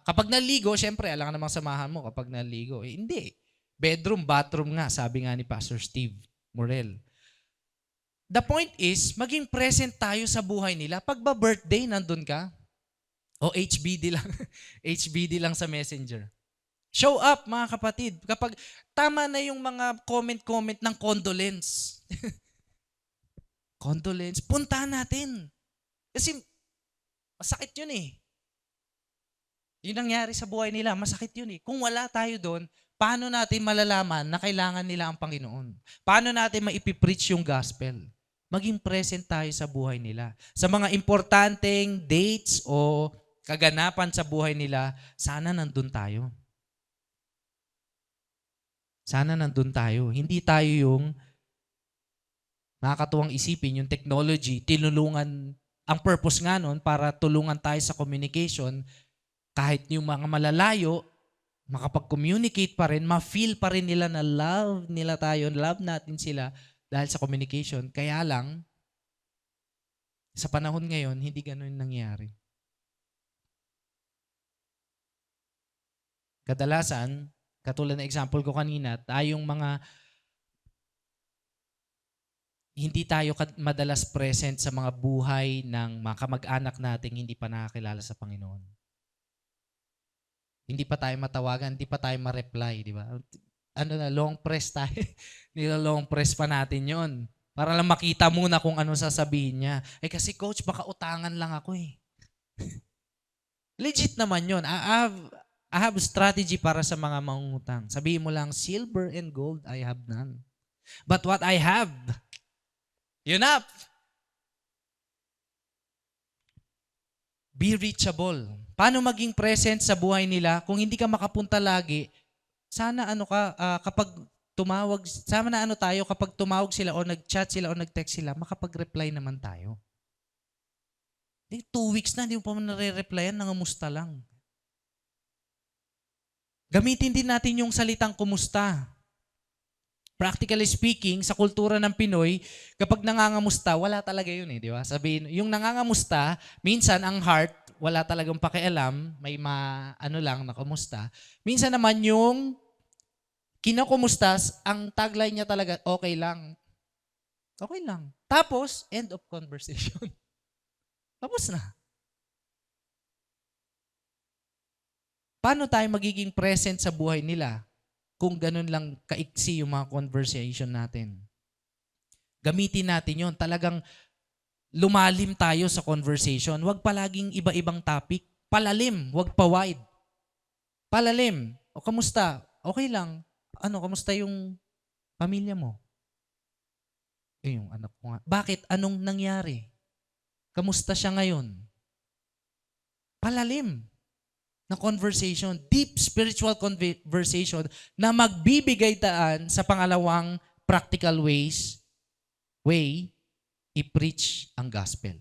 kapag naligo, syempre, alam namang samahan mo kapag naligo. Hindi. Bedroom, bathroom nga, sabi nga ni Pastor Steve Morel. The point is, maging present tayo sa buhay nila. Pag ba birthday, nandun ka? O HBD lang. HBD lang sa messenger. Show up, mga kapatid. Kapag tama na yung mga comment ng condolence. Condolence, puntahan natin. Kasi masakit yun eh. Yung nangyari sa buhay nila, masakit yun eh. Kung wala tayo doon, paano natin malalaman na kailangan nila ang Panginoon? Paano natin maipipreach yung gospel? Maging present tayo sa buhay nila. Sa mga importanteng dates o kaganapan sa buhay nila, sana nandun tayo. Sana nandun tayo. Hindi tayo yung nakakatuwang isipin, yung technology, tinulungan, ang purpose nga nun para tulungan tayo sa communication, kahit yung mga malalayo, makapag-communicate pa rin, ma-feel pa rin nila na love nila tayo, love natin sila dahil sa communication. Kaya lang, sa panahon ngayon, hindi ganun nangyayari. Kadalasan, katulad ng example ko kanina, tayong mga hindi tayo madalas present sa mga buhay ng mga kamag-anak nating hindi pa nakakilala sa Panginoon. Hindi pa tayo matawagan, hindi pa tayo ma-reply, di ba? Long press tayo. Nila-long press pa natin yon para lang makita muna kung ano sasabihin niya. Kasi coach, baka utangan lang ako eh. Legit naman yon. I have strategy para sa mga mangungutang. Sabihin mo lang, silver and gold, I have none. But what I have, enough. Be reachable. Paano maging present sa buhay nila kung hindi ka makapunta lagi? Sana kapag tumawag, kapag tumawag sila o nag-chat sila o nag-text sila, makapag-reply naman tayo. 2 weeks na, hindi mo pa nare-replyan, nangamusta lang. Gamitin din natin yung salitang kumusta. Practically speaking, sa kultura ng Pinoy, kapag nangangamusta, wala talaga yun eh, di ba? Sabihin, yung nangangamusta, minsan ang heart, wala talagang pakialam, may lang na kumusta. Minsan naman yung kinakumustas, ang tagline niya talaga, okay lang. Okay lang. Tapos, end of conversation. Tapos na. Paano tayo magiging present sa buhay nila kung ganun lang kaiksi yung mga conversation natin? Gamitin natin yon. Talagang lumalim tayo sa conversation. Huwag palaging iba-ibang topic. Palalim, huwag pa wide. Palalim. O kamusta? Okay lang. Kamusta yung pamilya mo? Yung anak ko nga. Bakit? Anong nangyari? Kamusta siya ngayon? Palalim na conversation, deep spiritual conversation na magbibigay daan sa pangalawang practical way, i-preach ang gospel.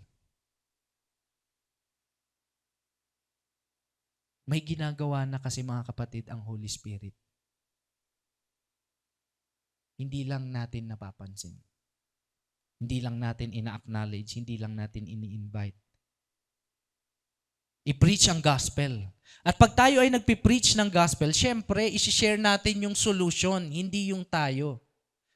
May ginagawa na kasi mga kapatid ang Holy Spirit. Hindi lang natin napapansin. Hindi lang natin ina-acknowledge, hindi lang natin ini-invite. I-preach ang gospel. At pag tayo ay nagpi-preach ng gospel, syempre, isi-share natin yung solution, hindi yung tayo.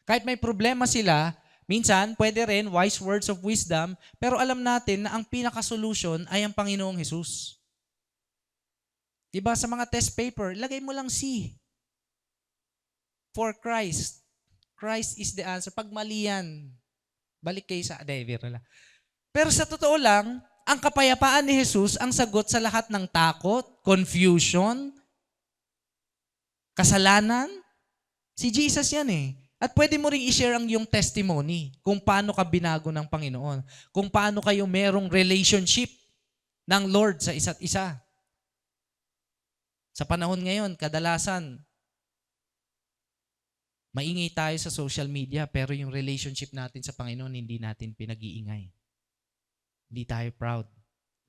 Kahit may problema sila, minsan pwede rin wise words of wisdom, pero alam natin na ang pinaka-solution ay ang Panginoong Hesus. Diba sa mga test paper, lagay mo lang C. For Christ. Christ is the answer. Pag mali yan, balik kayo sa David. Pero sa totoo lang, ang kapayapaan ni Jesus ang sagot sa lahat ng takot, confusion, kasalanan. Si Jesus yan eh. At pwede mo rin i-share ang iyong testimony kung paano ka binago ng Panginoon. Kung paano kayo merong relationship ng Lord sa isa't isa. Sa panahon ngayon, kadalasan, maingay tayo sa social media pero yung relationship natin sa Panginoon, hindi natin pinag-iingay. Hindi tayo proud.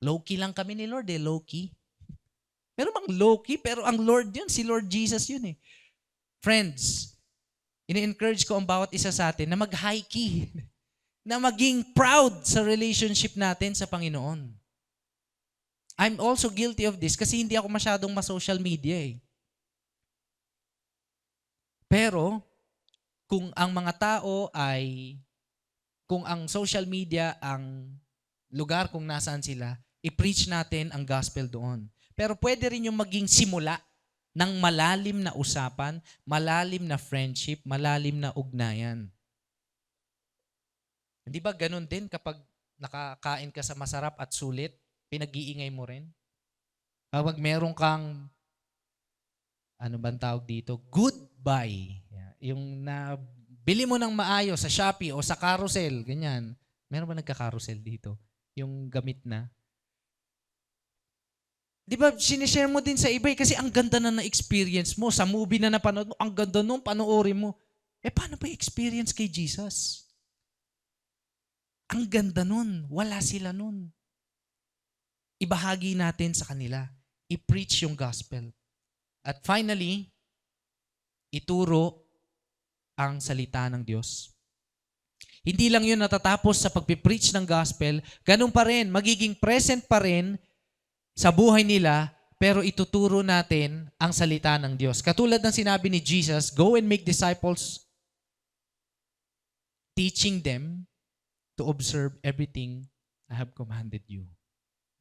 Low-key lang kami ni Lord low-key. Pero bang low-key? Pero ang Lord yun, si Lord Jesus yun eh. Friends, ini-encourage ko ang bawat isa sa atin na mag-high key, na maging proud sa relationship natin sa Panginoon. I'm also guilty of this kasi hindi ako masyadong ma-social media eh. Pero, kung ang mga tao kung ang social media ang lugar kung nasaan sila, i-preach natin ang gospel doon. Pero pwede rin yung maging simula ng malalim na usapan, malalim na friendship, malalim na ugnayan. Hindi ba ganun din kapag nakakain ka sa masarap at sulit, pinag-iingay mo rin? Kapag meron kang, ano bang tawag dito? Goodbye. Yung bili mo ng maayos sa Shopee o sa carousel, ganyan. Meron ba nagka-carousel dito? Yung gamit na. Di ba, sinishare mo din sa iba kasi ang ganda na na-experience mo. Sa movie na napanood mo, ang ganda nung panoorin mo. Paano ba yung experience kay Jesus? Ang ganda nun. Wala sila nun. Ibahagi natin sa kanila. I-preach yung gospel. At finally, ituro ang salita ng Diyos. Hindi lang yun natatapos sa pagpipreach ng gospel, ganun pa rin, magiging present pa rin sa buhay nila, pero ituturo natin ang salita ng Diyos. Katulad ng sinabi ni Jesus, go and make disciples, teaching them to observe everything I have commanded you.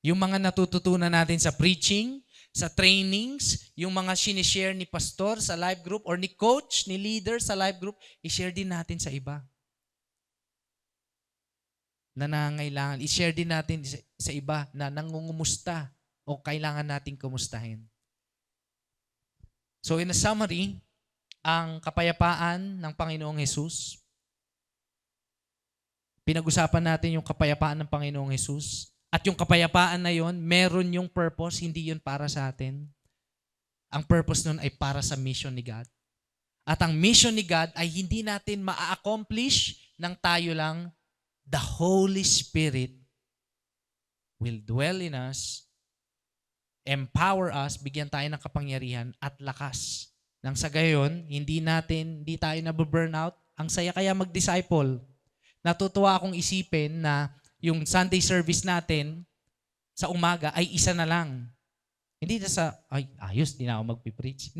Yung mga natututunan natin sa preaching, sa trainings, yung mga sinishare ni pastor sa life group or ni coach, ni leader sa life group, i-share din natin sa iba. Na nangangailangan, i-share din natin sa iba na nangungumusta o kailangan nating kumustahin. So in a summary, ang kapayapaan ng Panginoong Hesus, pinag-usapan natin yung kapayapaan ng Panginoong Hesus, at yung kapayapaan na yon, meron yung purpose, hindi yun para sa atin. Ang purpose nun ay para sa mission ni God. At ang mission ni God ay hindi natin ma-accomplish ng tayo lang. The Holy Spirit will dwell in us, empower us, bigyan tayo ng kapangyarihan at lakas. Nang sa gayon, hindi tayo nababurnout. Ang saya kaya mag-disciple. Natutuwa akong isipin na yung Sunday service natin sa umaga ay isa na lang. Hindi na ayos, di na ako magpipreach.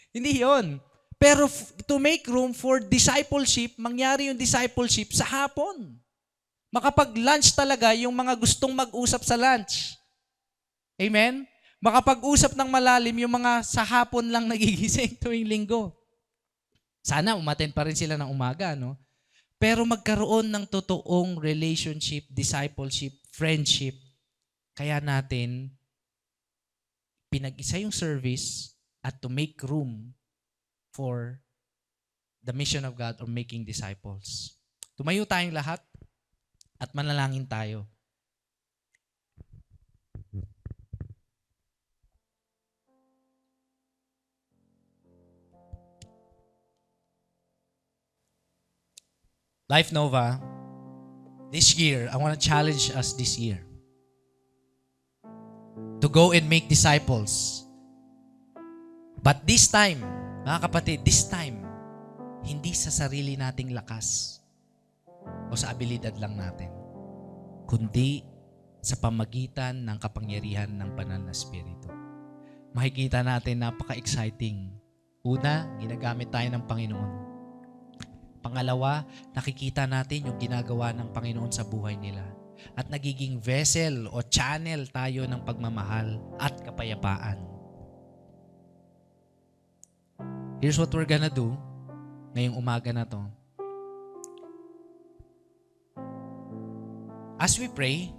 Hindi yun. Pero to make room for discipleship, mangyari yung discipleship sa hapon. Makapag-lunch talaga yung mga gustong mag-usap sa lunch. Amen? Makapag-usap ng malalim yung mga sa hapon lang nagigising tuwing linggo. Sana umattend pa rin sila ng umaga, no? Pero magkaroon ng totoong relationship, discipleship, friendship. Kaya natin pinag-isa yung service at to make room for the mission of God or making disciples. Tumayo tayong lahat at manalangin tayo. Life Nova, this year, I want to challenge us this year to go and make disciples. But this time, mga kapatid, hindi sa sarili nating lakas o sa abilidad lang natin, kundi sa pamagitan ng kapangyarihan ng banal na Espiritu. Makikita natin napaka-exciting. Una, ginagamit tayo ng Panginoon. Pangalawa, nakikita natin yung ginagawa ng Panginoon sa buhay nila. At nagiging vessel o channel tayo ng pagmamahal at kapayapaan. Here's what we're gonna do ngayong umaga na to. As we pray,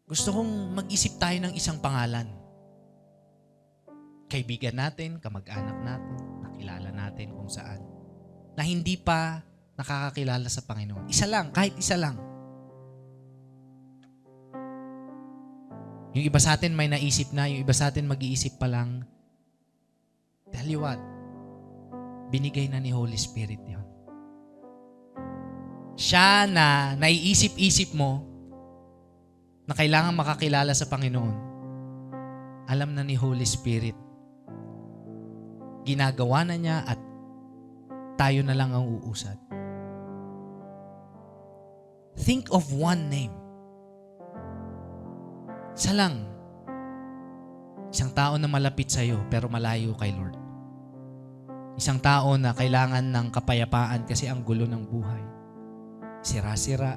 gusto kong mag-isip tayo ng isang pangalan. Kaibigan natin, kamag-anak natin, nakilala natin kung saan. Na hindi pa nakakakilala sa Panginoon. Isa lang, kahit isa lang. Yung iba sa atin may naisip na, yung iba sa atin mag-iisip pa lang. Tell you what, binigay na ni Holy Spirit yun. Siya na naiisip-isip mo na kailangan makakilala sa Panginoon. Alam na ni Holy Spirit. Ginagawa na niya at tayo na lang ang uusad. Think of one name. Isa lang. Isang tao na malapit sa'yo pero malayo kay Lord. Isang tao na kailangan ng kapayapaan kasi ang gulo ng buhay. Sira-sira,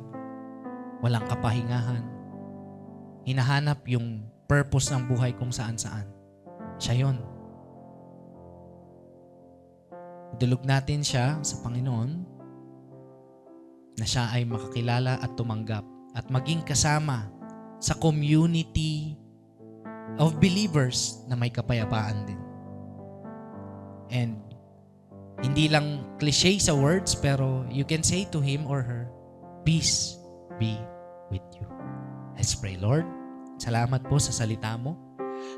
walang kapahingahan. Hinahanap yung purpose ng buhay kung saan-saan. Siya yun. Idulog natin siya sa Panginoon na siya ay makakilala at tumanggap at maging kasama sa community of believers na may kapayapaan din. And hindi lang cliche sa words, pero you can say to him or her, peace be with you. Let's pray. Lord, salamat po sa salita mo.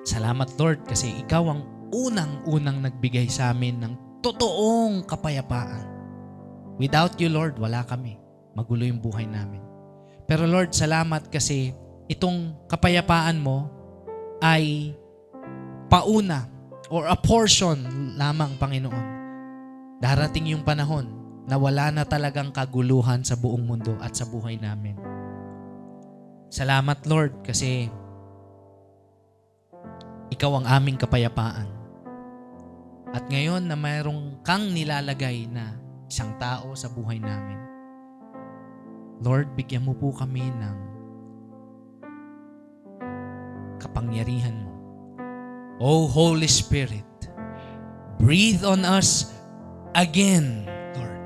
Salamat, Lord, kasi ikaw ang unang-unang nagbigay sa amin ng totoong kapayapaan. Without you, Lord, wala kami. Magulo yung buhay namin. Pero Lord, salamat kasi itong kapayapaan mo ay pauna or a portion lamang, Panginoon. Darating yung panahon na wala na talagang kaguluhan sa buong mundo at sa buhay namin. Salamat, Lord, kasi ikaw ang aming kapayapaan. At ngayon na mayroong kang nilalagay na isang tao sa buhay namin, Lord, bigyan mo po kami ng kapangyarihan mo. Oh, Holy Spirit, breathe on us again, Lord.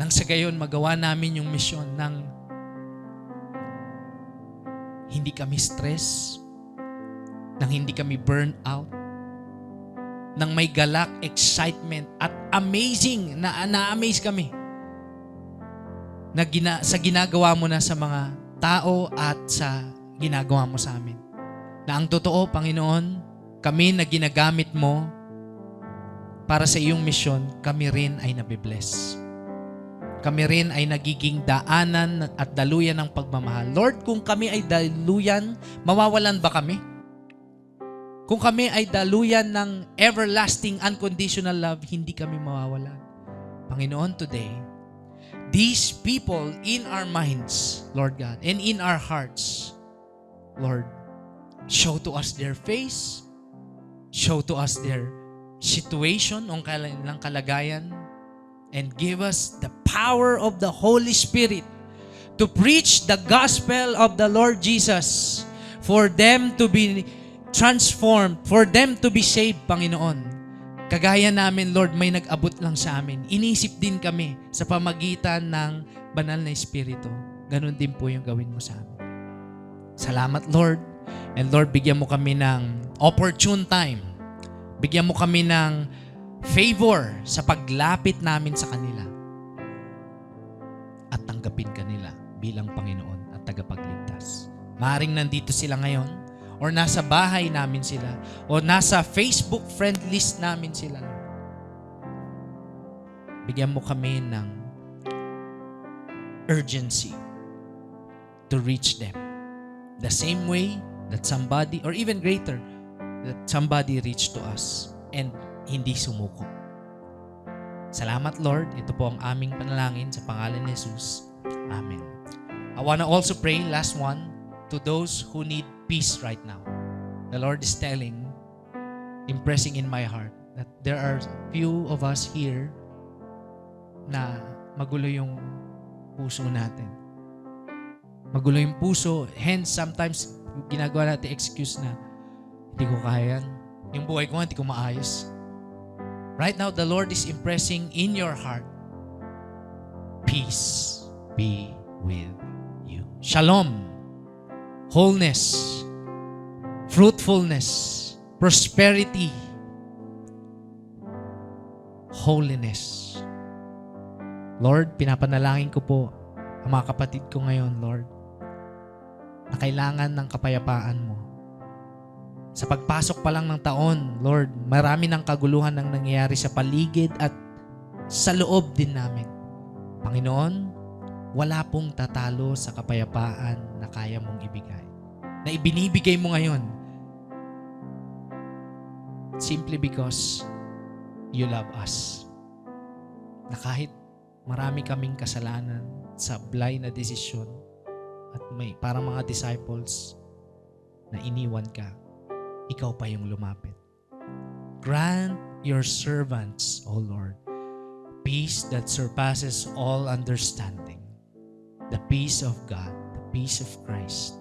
Nang sa gayon, magawa namin yung misyon ng hindi kami stress, nang hindi kami burn out, nang may galak, excitement, at amazing, na-amaze kami sa ginagawa mo na sa mga tao at sa ginagawa mo sa amin. Na ang totoo, Panginoon, kami na ginagamit mo para sa iyong misyon, kami rin ay nabibless. Kami rin ay nagiging daanan at daluyan ng pagmamahal. Lord, kung kami ay daluyan, mawawalan ba kami? Kung kami ay daluyan ng everlasting, unconditional love, hindi kami mawawalan. Panginoon, today, these people in our minds, Lord God, and in our hearts, Lord, show to us their face, show to us their situation, ang kanilang kalagayan, and give us the power of the Holy Spirit to preach the gospel of the Lord Jesus, for them to be transformed, for them to be saved, Panginoon. Kagaya namin, Lord, may nag-abot lang sa amin. Inisip din kami sa pamagitan ng banal na Espiritu. Ganon din po yung gawin mo sa amin. Salamat, Lord. And Lord, bigyan mo kami ng opportune time. Bigyan mo kami ng favor sa paglapit namin sa kanila. At tanggapin kanila bilang Panginoon at tagapagligtas. Maaring nandito sila ngayon, or nasa bahay namin sila, o nasa Facebook friend list namin sila. Bigyan mo kami ng urgency to reach them. The same way that somebody, or even greater, that somebody reached to us and hindi sumuko. Salamat, Lord. Ito po ang aming panalangin sa pangalan ni Jesus. Amen. I want to also pray, last one, to those who need peace right now. The Lord is impressing in my heart, that there are few of us here na magulo yung puso natin. Magulo yung puso, hence sometimes ginagawa natin excuse na hindi ko kaya yan. Yung buhay ko hindi ko maayos. Right now, the Lord is impressing in your heart, peace be with you. Shalom, wholeness, fruitfulness, prosperity, holiness. Lord, pinapanalangin ko po ang mga kapatid ko ngayon, Lord, na kailangan ng kapayapaan mo. Sa pagpasok pa lang ng taon, Lord, marami ng kaguluhan ang nangyayari sa paligid at sa loob din namin. Panginoon, wala pong tatalo sa kapayapaan na kaya mong ibigay. Na ibinibigay mo ngayon. Simply because you love us. Na kahit marami kaming kasalanan, sablay na desisyon, at may parang mga disciples na iniwan ka, ikaw pa yung lumapit. Grant your servants, O Lord, peace that surpasses all understanding. The peace of God, the peace of Christ,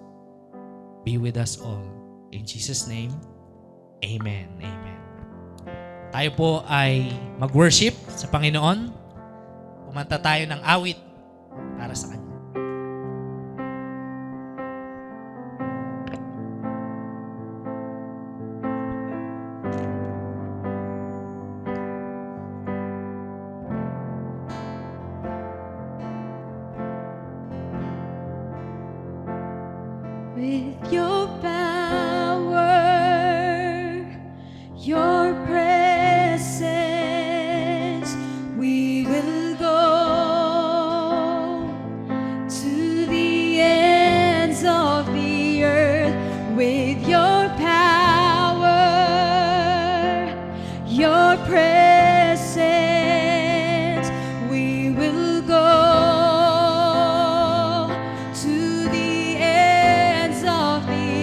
be with us all. In Jesus' name, Amen. Amen. Tayo po ay mag-worship sa Panginoon. Kumanta tayo ng awit para sa Kanya. With your power, your presence, we will go to the ends of the earth. With your power, your presence, we will go to the ends of the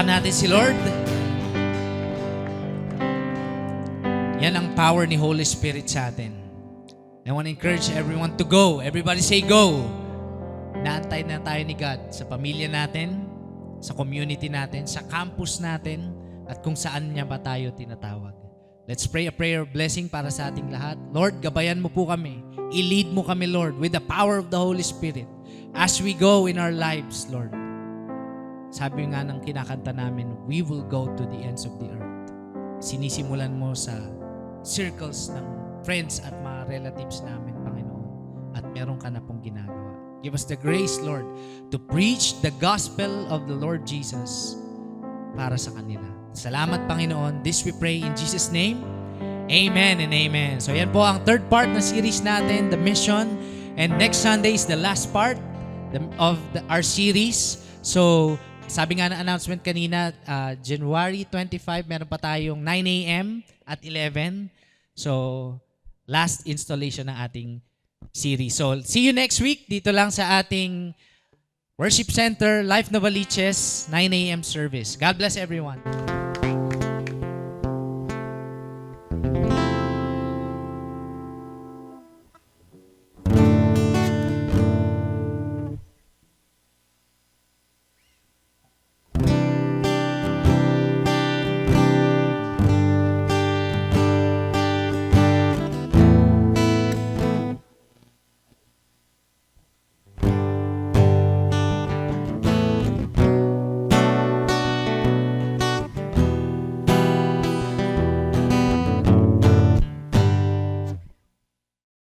Palakpakan natin si Lord. Yan ang power ni Holy Spirit sa atin. I want to encourage everyone to go. Everybody say go. Naantay na tayo ni God sa pamilya natin, sa community natin, sa campus natin, at kung saan niya ba tayo tinatawag. Let's pray a prayer of blessing para sa ating lahat. Lord, gabayan mo po kami. I-lead mo kami, Lord, with the power of the Holy Spirit as we go in our lives, Lord. Sabi nga ng kinakanta namin, we will go to the ends of the earth. Sinisimulan mo sa circles ng friends at mga relatives namin, Panginoon. At meron ka na pong ginagawa. Give us the grace, Lord, to preach the gospel of the Lord Jesus para sa kanila. Salamat, Panginoon. This we pray in Jesus' name. Amen and amen. So yan po ang third part na series natin, the mission. And next Sunday is the last part of our series. So sabi nga na announcement kanina, January 25, meron pa tayong 9 a.m. at 11. So last installation ng ating series. So see you next week dito lang sa ating Worship Center, Life Novaliches, 9 a.m. service. God bless everyone.